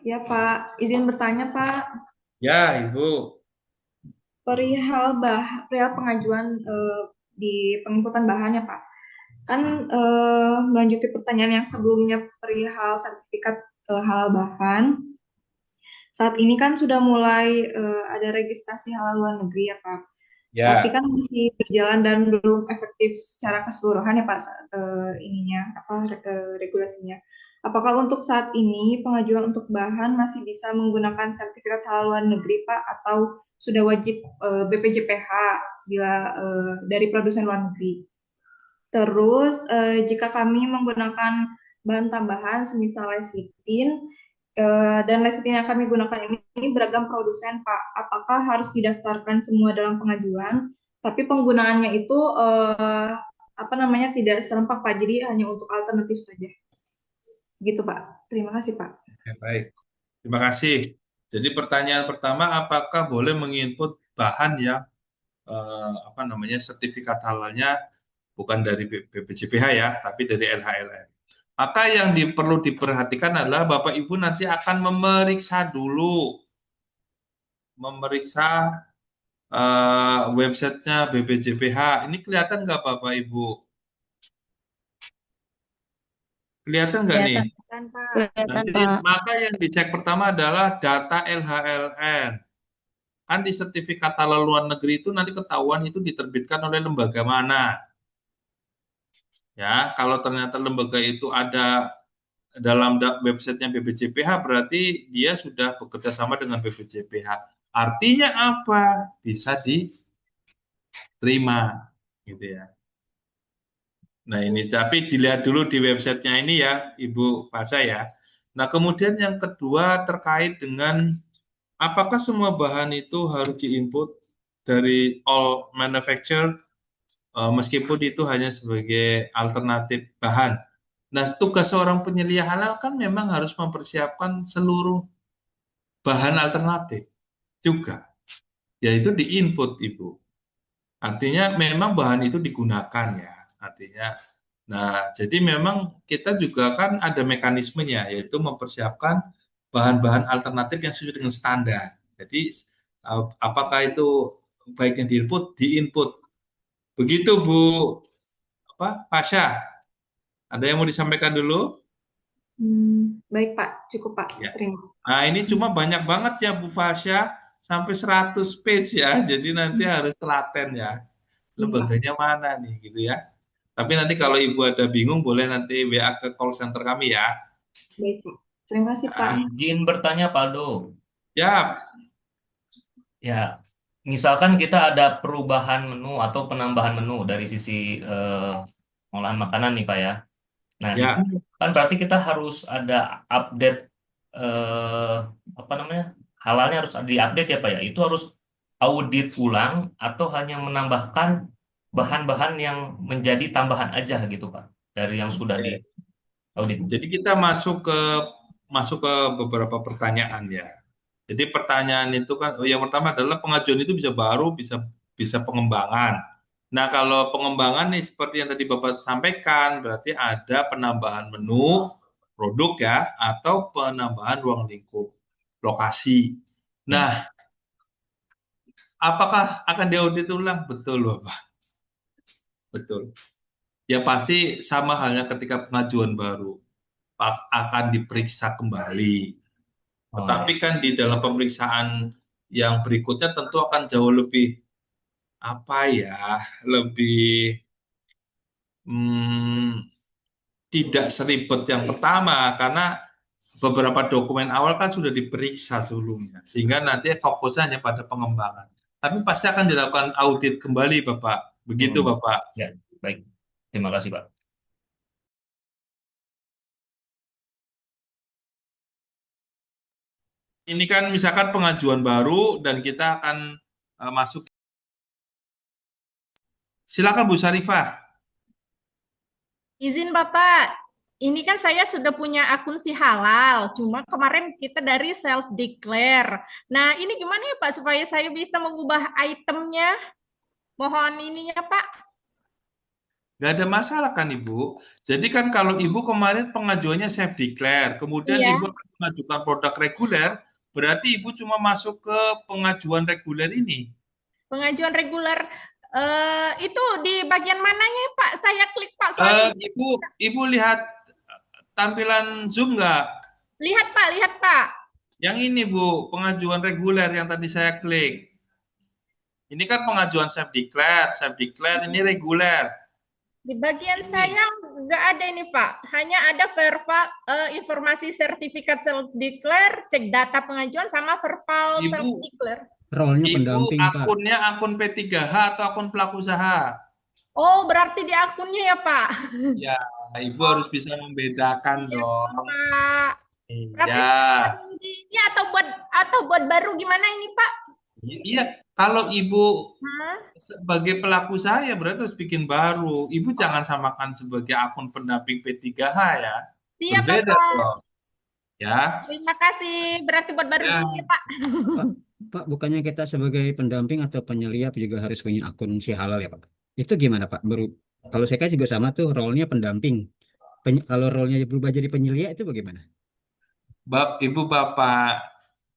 Ya Pak, izin bertanya Pak,
Ya Ibu.
perihal pengajuan di penginputan bahan ya Pak. Kan melanjuti pertanyaan yang sebelumnya perihal sertifikat halal bahan. Saat ini kan sudah mulai ada registrasi halal luar negeri ya Pak.
Ya.
Tapi kan masih berjalan dan belum efektif secara keseluruhan ya Pak regulasinya. Apakah untuk saat ini pengajuan untuk bahan masih bisa menggunakan sertifikat halal luar negeri Pak, atau sudah wajib BPJPH bila dari produsen luar negeri? Terus jika kami menggunakan bahan tambahan semisal lecitin dan lecitin yang kami gunakan ini beragam produsen Pak, apakah harus didaftarkan semua dalam pengajuan? Tapi penggunaannya itu tidak serempak Pak, jadi hanya untuk alternatif saja. Gitu Pak. Terima kasih Pak.
Ya, baik. Terima kasih. Jadi pertanyaan pertama, apakah boleh menginput bahan yang sertifikat halalnya bukan dari BPJPH ya, tapi dari LHLN. Maka yang perlu diperhatikan adalah Bapak Ibu nanti akan memeriksa dulu, websitenya BPJPH. Ini kelihatan nggak Bapak Ibu? Kelihatan nggak nih?
Kelihatan,
Nanti,
Pak.
maka yang dicek pertama adalah data LHLN. Kan di sertifikat halal luar negeri itu nanti ketahuan itu diterbitkan oleh lembaga mana. Ya, kalau ternyata lembaga itu ada dalam websitenya BPJPH, berarti dia sudah bekerja sama dengan BPJPH. Artinya apa? Bisa diterima, gitu ya. Nah ini, tapi dilihat dulu di websitenya ini ya, Ibu Fasa ya. Nah kemudian yang kedua terkait dengan apakah semua bahan itu harus diinput dari all manufacturer, meskipun itu hanya sebagai alternatif bahan. Nah tugas seorang penyelia halal kan memang harus mempersiapkan seluruh bahan alternatif juga, yaitu diinput Ibu. Artinya memang bahan itu digunakan ya. Artinya, nah jadi memang kita juga kan ada mekanismenya, yaitu mempersiapkan bahan-bahan alternatif yang sesuai dengan standar. Jadi apakah itu baiknya diinput? Begitu Bu Pasha. Ada yang mau disampaikan dulu?
Baik Pak, cukup Pak.
Ya.
Terima.
Nah ini cuma banyak banget ya Bu Fasya, sampai 100 page ya, jadi nanti harus telaten ya. Lembaganya mana nih gitu ya. Tapi nanti kalau Ibu ada bingung boleh nanti WA ke call center kami ya.
Baik Pak. Terima kasih Pak.
Izin bertanya Pak Do.
Ya.
Ya, misalkan kita ada perubahan menu atau penambahan menu dari sisi olahan makanan nih Pak ya. Nah, itu
Ya,
kan berarti kita harus ada update eh, apa namanya? Halalnya harus diupdate ya Pak ya. Itu harus audit ulang atau hanya menambahkan bahan-bahan yang menjadi tambahan aja gitu Pak dari yang sudah
oke.
diaudit.
Jadi kita masuk ke beberapa pertanyaan ya. Jadi pertanyaan itu kan, yang pertama adalah pengajuan itu bisa baru, bisa pengembangan. Nah, kalau pengembangan nih seperti yang tadi Bapak sampaikan, berarti ada penambahan menu, produk ya, atau penambahan ruang lingkup lokasi.
Ya.
Nah, apakah akan diaudit ulang? Betul, Bapak. Betul. Ya pasti sama halnya ketika pengajuan baru akan diperiksa kembali.
Oh,
Tetapi kan di dalam pemeriksaan yang berikutnya tentu akan jauh lebih lebih tidak seribet yang pertama karena beberapa dokumen awal kan sudah diperiksa sebelumnya sehingga nanti fokusnya hanya pada pengembangan. Tapi pasti akan dilakukan audit kembali, Bapak. Begitu, Bapak.
Ya, baik. Terima kasih, Pak.
Ini kan misalkan pengajuan baru dan kita akan masuk. Silakan Bu Syarifah.
Izin Bapak, ini kan saya sudah punya akun si halal, cuma kemarin kita dari self declare. Nah, ini gimana ya Pak supaya saya bisa mengubah itemnya? Mohon ininya Pak.
Nggak ada masalah kan Ibu. Jadi kan kalau Ibu kemarin pengajuannya self declare, kemudian
Iya.
Ibu akan mengajukan produk reguler, berarti Ibu cuma masuk ke pengajuan reguler ini.
Pengajuan reguler itu di bagian mananya Pak? Saya klik Pak soalnya.
Ibu lihat tampilan Zoom nggak?
Lihat Pak.
Yang ini Bu, pengajuan reguler yang tadi saya klik. Ini kan pengajuan self declare ini reguler.
Di bagian saya nggak ada ini Pak, hanya ada verbal informasi sertifikat self declare, cek data pengajuan sama verbal self declare.
Role-nya
Ibu
pendamping, Pak.
akunnya akun P3H atau akun pelaku usaha?
Oh, berarti di akunnya ya Pak?
Ya, Ibu harus bisa membedakan dong.
Pak.
Iya.
Ini atau buat baru gimana ini Pak?
Iya, kalau Ibu sebagai pelaku usaha ya berarti harus bikin baru. Ibu jangan samakan sebagai akun pendamping P3H ya.
Siap,
Berbeda
Bapak.
dong. Ya.
Terima kasih, berarti buat baru
Ya.
dulu ya Pak.
Pak, bukannya kita sebagai pendamping atau penyeliap juga harus punya akun si halal ya Pak? Itu gimana Pak? Kalau saya kan juga sama tuh, role-nya pendamping. Kalau role-nya berubah jadi penyeliap itu bagaimana?
Ibu Bapak,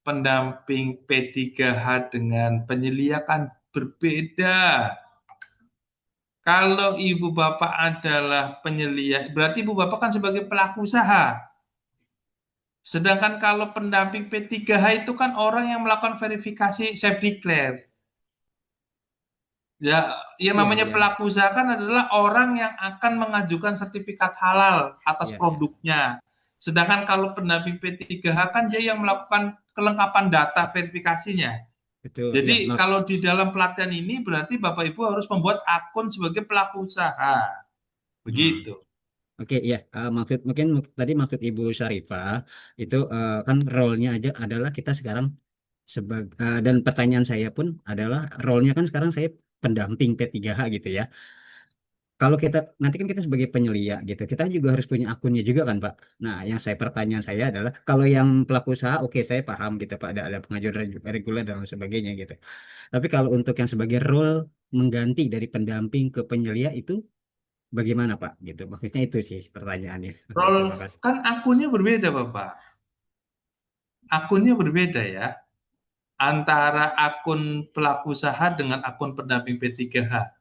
pendamping P3H dengan penyelia kan berbeda. Kalau Ibu Bapak adalah penyelia, berarti Ibu Bapak kan sebagai pelaku usaha. Sedangkan kalau pendamping P3H itu kan orang yang melakukan verifikasi self declare. Ya, yang namanya pelaku usaha kan adalah orang yang akan mengajukan sertifikat halal atas produknya. Sedangkan kalau pendamping P3H kan dia yang melakukan kelengkapan data verifikasinya.
Betul.
Jadi kalau di dalam pelatihan ini berarti Bapak Ibu harus membuat akun sebagai pelaku usaha. Begitu.
Oke, ya, tadi maksud Ibu Syarifah itu kan role-nya aja adalah kita sekarang dan pertanyaan saya pun adalah role-nya kan sekarang saya pendamping P3H gitu ya. Kalau nanti kan kita sebagai penyelia gitu, kita juga harus punya akunnya juga kan Pak. Nah, pertanyaan saya adalah kalau yang pelaku usaha, oke, saya paham gitu Pak, ada pengajuan reguler dan sebagainya gitu. Tapi kalau untuk yang sebagai role mengganti dari pendamping ke penyelia itu bagaimana Pak? Gitu, maksudnya itu sih pertanyaannya.
Role kan akunnya berbeda Bapak. Akunnya berbeda ya. Antara akun pelaku usaha dengan akun pendamping P3H.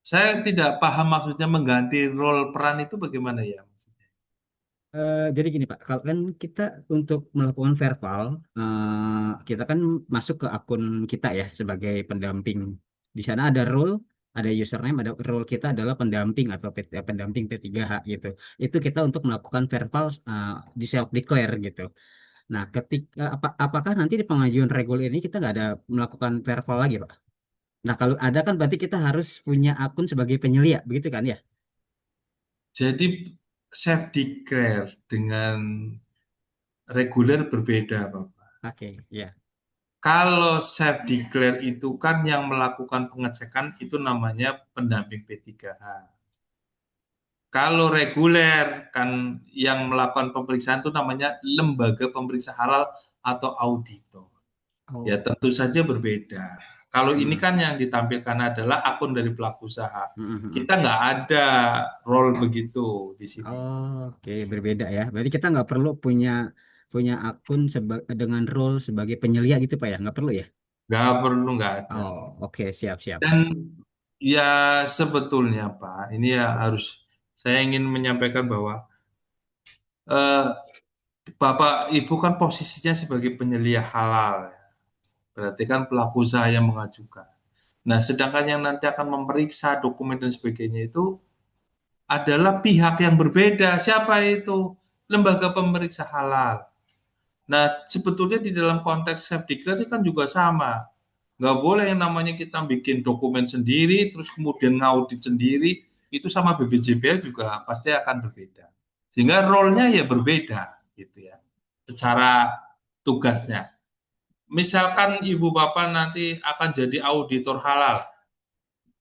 Saya tidak paham maksudnya mengganti role peran itu bagaimana ya maksudnya?
Jadi gini Pak, kalau kan kita untuk melakukan verbal, kita kan masuk ke akun kita ya sebagai pendamping. Di sana ada role, ada username, ada role kita adalah pendamping atau pendamping P3H gitu. Itu kita untuk melakukan verbal di self declare gitu. Nah, apakah nanti di pengajuan reguler ini kita nggak ada melakukan verval lagi, Pak? Nah, kalau ada kan berarti kita harus punya akun sebagai penyelia, begitu kan ya?
Jadi self declare dengan reguler berbeda, Bapak.
Oke, ya.
Kalau self declare itu kan yang melakukan pengecekan itu namanya pendamping P3H. Kalau reguler kan yang melakukan pemeriksaan itu namanya lembaga pemeriksa halal atau auditor. Ya tentu saja berbeda. Kalau ini kan yang ditampilkan adalah akun dari pelaku usaha. Kita nggak ada role begitu di sini.
Oke, berbeda ya. Berarti kita nggak perlu punya akun dengan role sebagai penyelia gitu, Pak ya? Nggak perlu ya?
Nggak perlu, nggak ada.
Oh, oke, siap.
Dan ya sebetulnya Pak, ini ya harus saya ingin menyampaikan bahwa Bapak Ibu kan posisinya sebagai penyelia halal. Berarti kan pelaku usaha yang mengajukan. Nah, sedangkan yang nanti akan memeriksa dokumen dan sebagainya itu adalah pihak yang berbeda. Siapa itu? Lembaga pemeriksa halal. Nah, sebetulnya di dalam konteks self declare kan juga sama. Nggak boleh yang namanya kita bikin dokumen sendiri, terus kemudian ngaudit sendiri, itu sama BPJPH juga pasti akan berbeda. Sehingga role-nya ya berbeda, gitu ya, secara tugasnya. Misalkan ibu bapak nanti akan jadi auditor halal,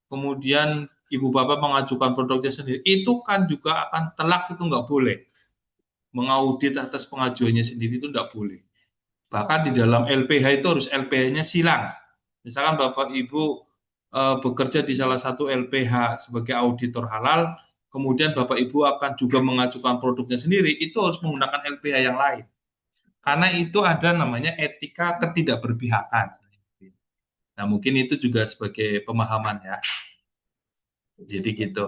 kemudian ibu bapak mengajukan produknya sendiri, itu kan juga akan telak, itu nggak boleh. Mengaudit atas pengajuannya sendiri itu nggak boleh. Bahkan di dalam LPH itu harus LPH-nya silang. Misalkan bapak ibu bekerja di salah satu LPH sebagai auditor halal, kemudian bapak ibu akan juga mengajukan produknya sendiri, itu harus menggunakan LPH yang lain. Karena itu ada namanya etika ketidakberpihakan. Nah, mungkin itu juga sebagai pemahaman ya. Jadi gitu.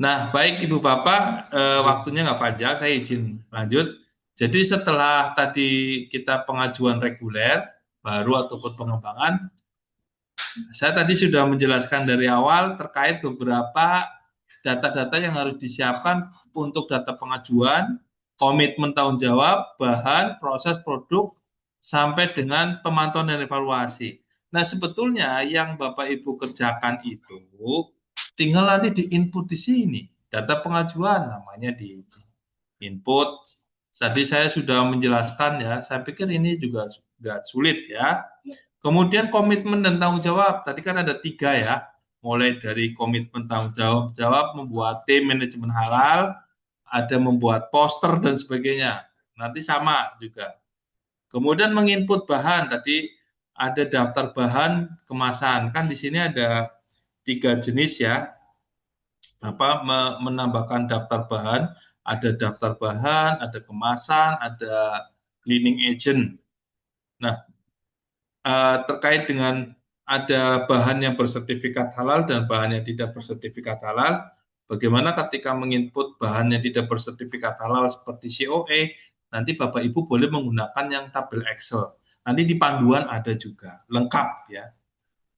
Nah, baik Ibu Bapak, waktunya nggak panjang, saya izin lanjut. Jadi setelah tadi kita pengajuan reguler, baru ataupun pengembangan, saya tadi sudah menjelaskan dari awal terkait beberapa data-data yang harus disiapkan untuk data pengajuan, komitmen tanggung jawab, bahan, proses produk, sampai dengan pemantauan dan evaluasi. Nah, sebetulnya yang Bapak Ibu kerjakan itu tinggal nanti di input di sini. Data pengajuan namanya di input. Tadi saya sudah menjelaskan ya, saya pikir ini juga nggak sulit ya. Kemudian komitmen dan tanggung jawab, tadi kan ada 3 ya, mulai dari komitmen tanggung jawab, membuat tim manajemen halal, ada membuat poster dan sebagainya, nanti sama juga. Kemudian menginput bahan, tadi ada daftar bahan kemasan, kan di sini ada 3 jenis ya, menambahkan daftar bahan, ada daftar bahan, ada kemasan, ada cleaning agent. Nah, terkait dengan ada bahan yang bersertifikat halal dan bahan yang tidak bersertifikat halal, bagaimana ketika menginput bahan yang tidak bersertifikat halal seperti COE, nanti Bapak Ibu boleh menggunakan yang tabel Excel. Nanti di panduan ada juga, lengkap ya.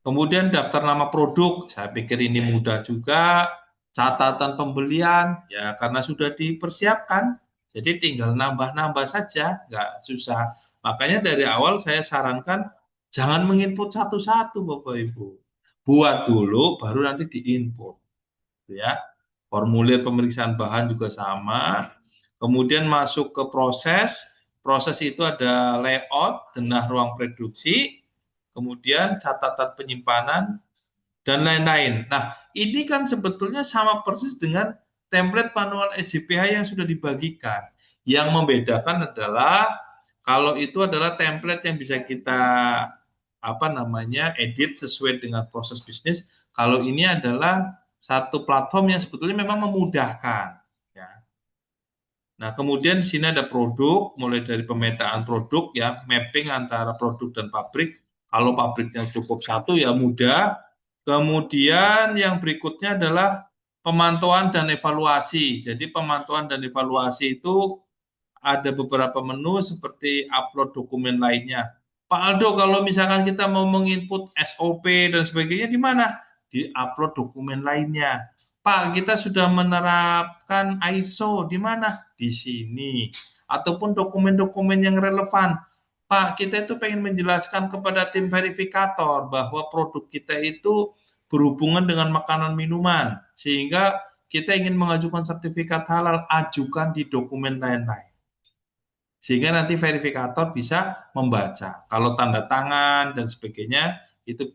Kemudian daftar nama produk, saya pikir ini mudah juga. Catatan pembelian, ya karena sudah dipersiapkan, jadi tinggal nambah-nambah saja, nggak susah. Makanya dari awal saya sarankan, jangan menginput satu-satu Bapak Ibu. Buat dulu, baru nanti diinput. Ya. Formulir pemeriksaan bahan juga sama. Kemudian masuk ke proses. Proses itu ada layout, denah ruang produksi, kemudian catatan penyimpanan, dan lain-lain. Nah, ini kan sebetulnya sama persis dengan template manual SJPH yang sudah dibagikan. Yang membedakan adalah kalau itu adalah template yang bisa kita edit sesuai dengan proses bisnis. Kalau ini adalah satu platform yang sebetulnya memang memudahkan. Ya. Nah, kemudian di sini ada produk, mulai dari pemetaan produk ya, mapping antara produk dan pabrik. Kalau pabriknya cukup satu ya mudah. Kemudian yang berikutnya adalah pemantauan dan evaluasi. Jadi pemantauan dan evaluasi itu ada beberapa menu seperti upload dokumen lainnya. Pak Aldo, kalau misalkan kita mau menginput SOP dan sebagainya di mana? Di upload dokumen lainnya. Pak, kita sudah menerapkan ISO di mana? Di sini. ataupun dokumen-dokumen yang relevan. Pak, kita itu pengen menjelaskan kepada tim verifikator bahwa produk kita itu berhubungan dengan makanan minuman, sehingga kita ingin mengajukan sertifikat halal, ajukan di dokumen lain-lain. Sehingga nanti verifikator bisa membaca. Kalau tanda tangan dan sebagainya, itu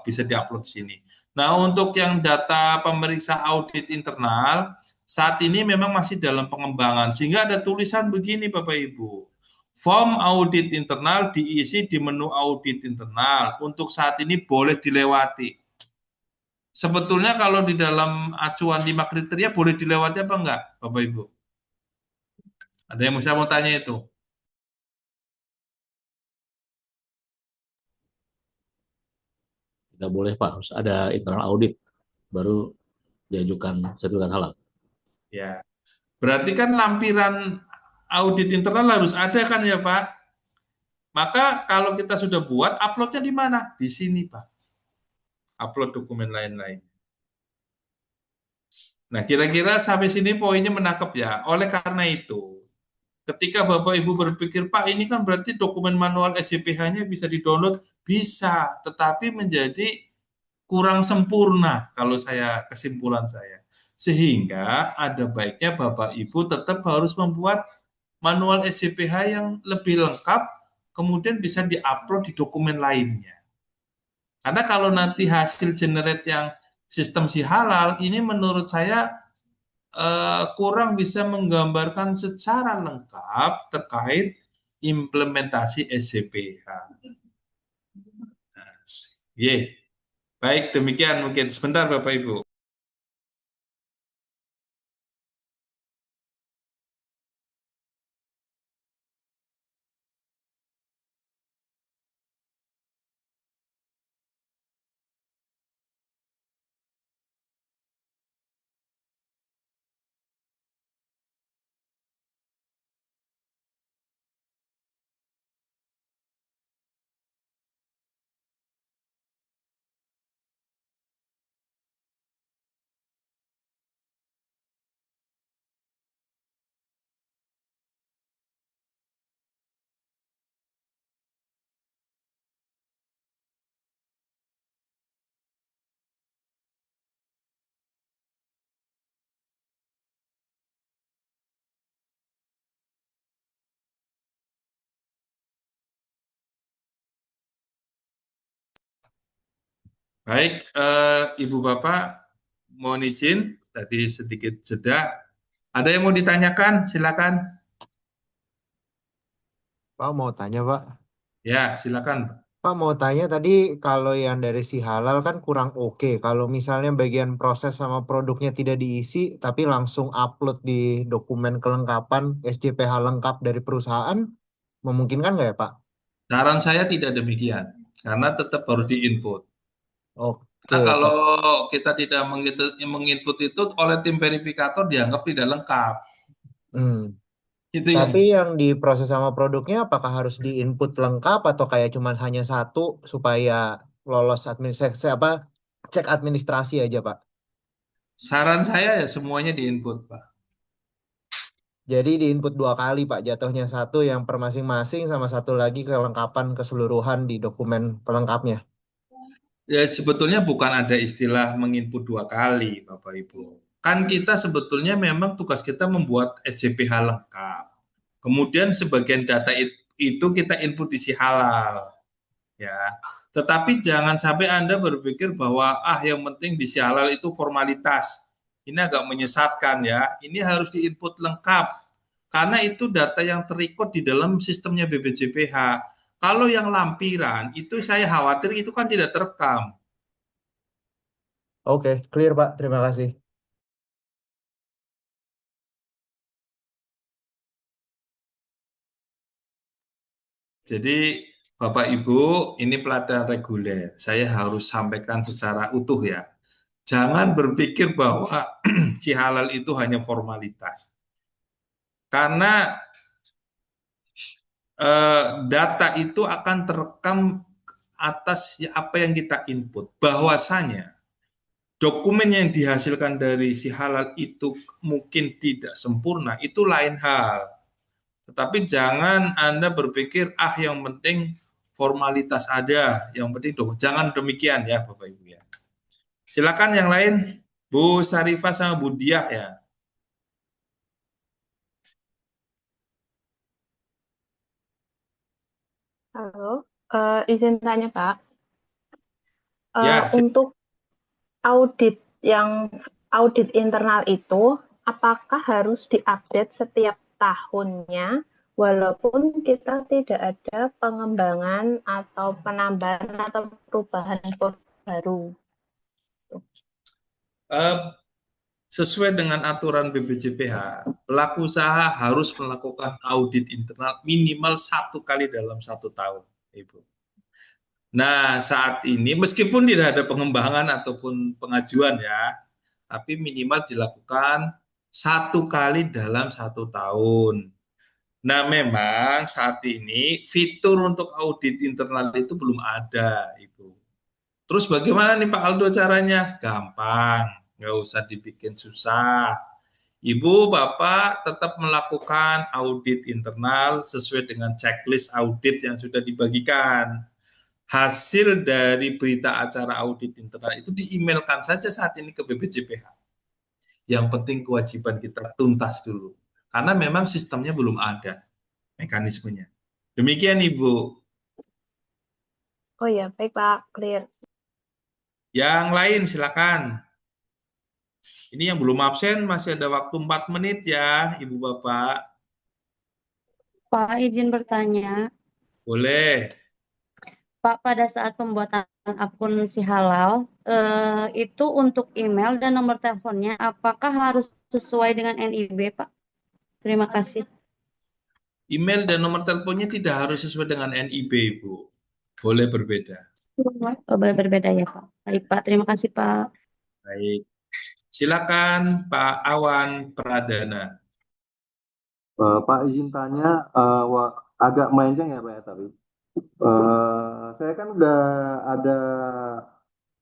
bisa diupload di sini. Nah, untuk yang data pemeriksa audit internal, saat ini memang masih dalam pengembangan, sehingga ada tulisan begini Bapak Ibu. Form audit internal diisi di menu audit internal. Untuk saat ini boleh dilewati. Sebetulnya kalau di dalam acuan 5 kriteria boleh dilewati apa enggak, Bapak Ibu? Ada yang saya mau tanya itu?
Tidak boleh Pak, harus ada internal audit baru diajukan sertifikat halal.
Ya, berarti kan lampiran audit internal harus ada kan ya Pak? Maka kalau kita sudah buat, uploadnya di mana? Di sini Pak. Upload dokumen lain-lain. Nah, kira-kira sampai sini poinnya menangkap ya. Oleh karena itu, ketika Bapak Ibu berpikir, Pak ini kan berarti dokumen manual SJPH-nya bisa di-download, bisa, tetapi menjadi kurang sempurna kalau kesimpulan saya. Sehingga ada baiknya Bapak Ibu tetap harus membuat manual SJPH yang lebih lengkap, kemudian bisa di-upload di dokumen lainnya. Karena kalau nanti hasil generate yang sistem si halal, ini menurut saya kurang bisa menggambarkan secara lengkap terkait implementasi SJPH. Baik, demikian mungkin. Sebentar Bapak Ibu. Baik, Ibu Bapak, mohon izin, tadi sedikit jeda. Ada yang mau ditanyakan? Silakan.
Pak mau tanya Pak.
Ya, silakan Pak.
Pak mau tanya tadi kalau yang dari si halal kan kurang oke. Kalau misalnya bagian proses sama produknya tidak diisi, tapi langsung upload di dokumen kelengkapan SJPH lengkap dari perusahaan, memungkinkan nggak ya Pak?
Saran saya tidak demikian, karena tetap harus di-input.
Oke.
Nah, kalau kita tidak menginput itu oleh tim verifikator dianggap tidak lengkap. Itu
Tapi yang diproses sama produknya apakah harus di-input lengkap atau kayak cuman hanya satu supaya lolos cek administrasi aja Pak?
Saran saya ya semuanya di-input Pak.
Jadi di-input 2 kali Pak, jatuhnya satu yang per masing-masing sama satu lagi kelengkapan keseluruhan di dokumen pelengkapnya.
Ya sebetulnya bukan ada istilah menginput 2 kali Bapak Ibu. Kan kita sebetulnya memang tugas kita membuat SJPH lengkap. Kemudian sebagian data itu kita input isi halal. Ya. Tetapi jangan sampai Anda berpikir bahwa yang penting di si halal itu formalitas. Ini agak menyesatkan ya. Ini harus diinput lengkap. Karena itu data yang terikut di dalam sistemnya BPJPH. Kalau yang lampiran itu saya khawatir itu kan tidak terekam.
Oke, clear Pak. Terima kasih.
Jadi Bapak Ibu, ini pelatihan reguler. Saya harus sampaikan secara utuh ya. Jangan berpikir bahwa si halal itu hanya formalitas. Karena data itu akan terekam atas apa yang kita input. Bahwasanya dokumen yang dihasilkan dari si halal itu mungkin tidak sempurna, itu lain hal. Tetapi jangan Anda berpikir, yang penting formalitas ada, yang penting jangan demikian ya Bapak Ibu ya. Silakan yang lain, Bu Sarifah sama Bu Diah ya.
Halo, izin tanya Pak.
Ya,
Untuk audit audit internal itu, apakah harus diupdate setiap tahunnya, walaupun kita tidak ada pengembangan atau penambahan atau perubahan baru?
Sesuai dengan aturan BPJPH, pelaku usaha harus melakukan audit internal minimal 1 kali dalam 1 tahun, Ibu. Nah, saat ini meskipun tidak ada pengembangan ataupun pengajuan ya, tapi minimal dilakukan 1 kali dalam 1 tahun. Nah, memang saat ini fitur untuk audit internal itu belum ada, Ibu. Terus bagaimana nih Pak Aldo caranya? Gampang, nggak usah dibikin susah. Ibu, Bapak tetap melakukan audit internal sesuai dengan checklist audit yang sudah dibagikan. Hasil dari berita acara audit internal itu di-emailkan saja saat ini ke BPJPH. Yang penting kewajiban kita tuntas dulu. Karena memang sistemnya belum ada mekanismenya. Demikian Ibu.
Oh ya, baik Pak, clear.
Yang lain silakan. Ini yang belum absen masih ada waktu 4 menit ya, Ibu Bapak.
Pak, izin bertanya.
Boleh.
Pak, pada saat pembuatan akun si halal, itu untuk email dan nomor teleponnya, apakah harus sesuai dengan NIB, Pak? Terima kasih.
Email dan nomor teleponnya tidak harus sesuai dengan NIB, Ibu. Boleh berbeda.
Oh, boleh berbeda ya, Pak. Baik, Pak. Terima kasih, Pak.
Baik. Silakan Pak Awan Pradana.
Pak izin tanya, agak melenceng ya Pak ya tapi. Saya kan udah ada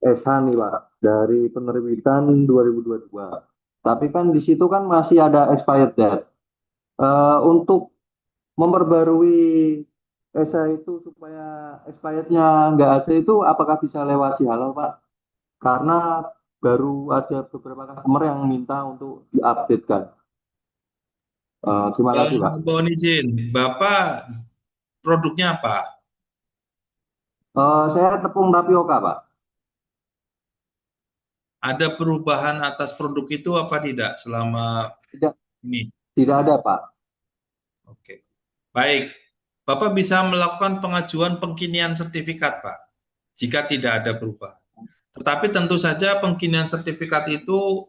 SH nih Pak dari penerbitan 2022. Tapi kan di situ kan masih ada expired date. Untuk memperbarui SH itu supaya expirednya nggak ada itu apakah bisa lewat Halal Pak? Karena baru ada beberapa customer yang minta untuk diupdate kan. Terima kasih Pak.
Mohon izin, Bapak produknya apa?
Saya tepung tapioka Pak.
Ada perubahan atas produk itu apa tidak selama ini?
Tidak ada Pak.
Oke, baik. Bapak bisa melakukan pengajuan pengkinian sertifikat Pak, jika tidak ada perubahan. Tetapi tentu saja pengkinian sertifikat itu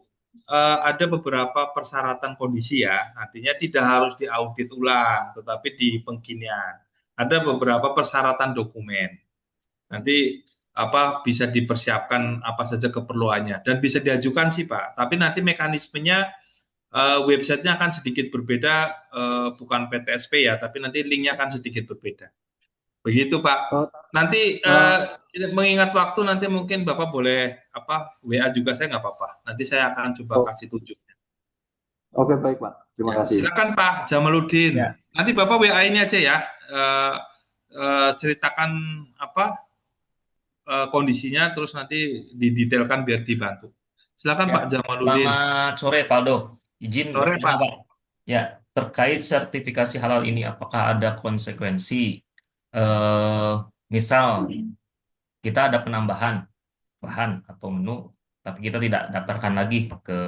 ada beberapa persyaratan kondisi ya, artinya tidak harus diaudit ulang, tetapi di pengkinian ada beberapa persyaratan dokumen. Nanti bisa dipersiapkan apa saja keperluannya dan bisa diajukan sih Pak. Tapi nanti mekanismenya websitenya akan sedikit berbeda, bukan PTSP ya, tapi nanti linknya akan sedikit berbeda. Begitu Pak. Nanti mengingat waktu nanti mungkin Bapak boleh WA juga saya nggak apa-apa. Nanti saya akan coba kasih tunjuknya.
Oke baik Pak. Terima kasih.
Silakan Pak Jamaluddin. Ya. Nanti Bapak WA ini aja ya. Ceritakan kondisinya terus nanti didetailkan biar dibantu. Silakan ya. Pak Jamaluddin.
Selamat sore Pak Aldo. Izin
sore Pak.
Ya, terkait sertifikasi halal ini apakah ada konsekuensi? Misal kita ada penambahan bahan atau menu, tapi kita tidak daftarkan lagi ke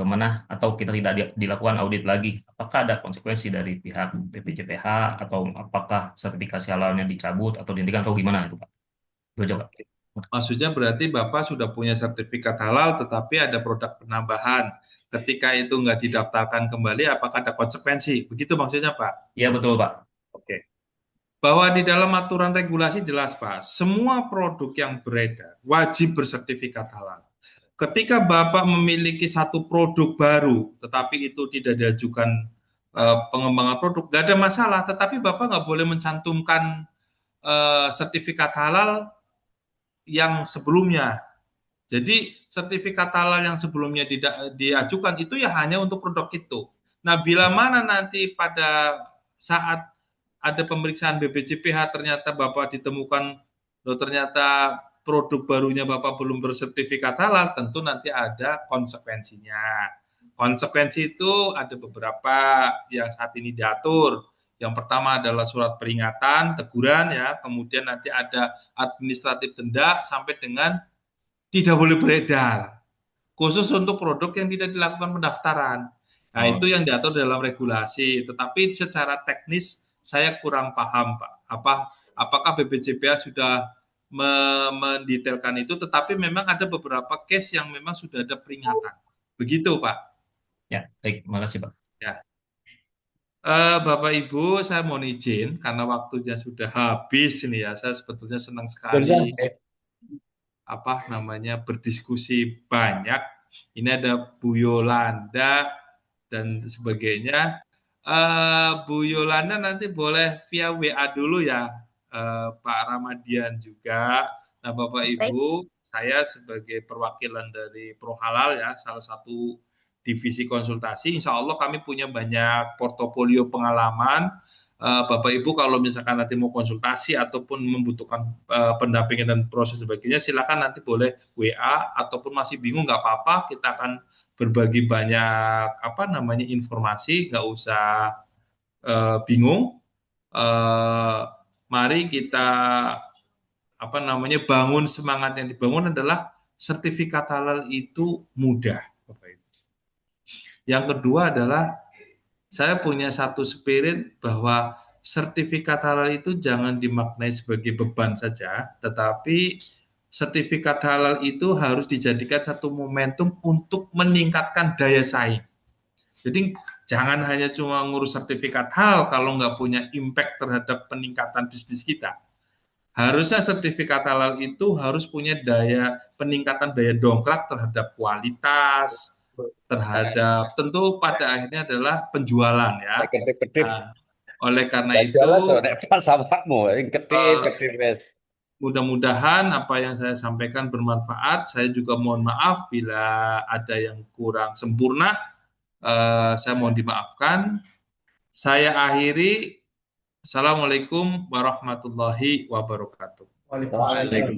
mana atau kita tidak dilakukan audit lagi, apakah ada konsekuensi dari pihak BPJPH atau apakah sertifikasi halalnya dicabut atau dihentikan atau gimana itu Pak? Coba.
Maksudnya berarti Bapak sudah punya sertifikat halal tetapi ada produk penambahan. Ketika itu nggak didaftarkan kembali, apakah ada konsekuensi? Begitu maksudnya Pak?
Iya betul Pak.
Oke. Bahwa di dalam aturan regulasi jelas Pak, semua produk yang beredar wajib bersertifikat halal. Ketika Bapak memiliki satu produk baru, tetapi itu tidak diajukan pengembangan produk, nggak ada masalah. Tetapi Bapak nggak boleh mencantumkan sertifikat halal yang sebelumnya. Jadi sertifikat halal yang sebelumnya diajukan itu ya hanya untuk produk itu. Nah, bila mana nanti pada saat ada pemeriksaan BPJPH ternyata Bapak ditemukan, loh ternyata produk barunya Bapak belum bersertifikat halal, tentu nanti ada konsekuensinya. Konsekuensi itu ada beberapa yang saat ini diatur. Yang pertama adalah surat peringatan, teguran ya, kemudian nanti ada administratif denda sampai dengan tidak boleh beredar. Khusus untuk produk yang tidak dilakukan pendaftaran. Nah, itu yang diatur dalam regulasi. Tetapi secara teknis saya kurang paham, Pak. Apakah BPJPH sudah mendetailkan itu, tetapi memang ada beberapa case yang memang sudah ada peringatan. Begitu, Pak.
Ya, baik, makasih Pak.
Ya. Bapak Ibu, saya mohon izin karena waktunya sudah habis ini ya. Saya sebetulnya senang sekali berdiskusi banyak. Ini ada Bu Yolanda dan sebagainya. Bu Yolanda nanti boleh via WA dulu ya, Pak Ramadian juga. Nah, Bapak Ibu, saya sebagai perwakilan dari Pro Halal ya, salah satu divisi konsultasi, insya Allah kami punya banyak portofolio pengalaman. Bapak Ibu kalau misalkan nanti mau konsultasi ataupun membutuhkan pendampingan dan proses sebagainya, silakan nanti boleh WA, ataupun masih bingung nggak apa-apa, kita akan berbagi banyak informasi, nggak usah bingung. Mari kita bangun semangat. Yang dibangun adalah sertifikat halal itu mudah. Yang kedua adalah saya punya satu spirit bahwa sertifikat halal itu jangan dimaknai sebagai beban saja, tetapi sertifikat halal itu harus dijadikan satu momentum untuk meningkatkan daya saing. Jadi jangan hanya cuma ngurus sertifikat halal kalau nggak punya impact terhadap peningkatan bisnis kita. Harusnya sertifikat halal itu harus punya peningkatan daya dongkrak terhadap kualitas, terhadap tentu pada akhirnya adalah penjualan ya. Oleh karena itu mudah-mudahan apa yang saya sampaikan bermanfaat. Saya juga mohon maaf bila ada yang kurang sempurna. Saya mohon dimaafkan. Saya akhiri. Assalamualaikum warahmatullahi wabarakatuh.
Waalaikumsalam.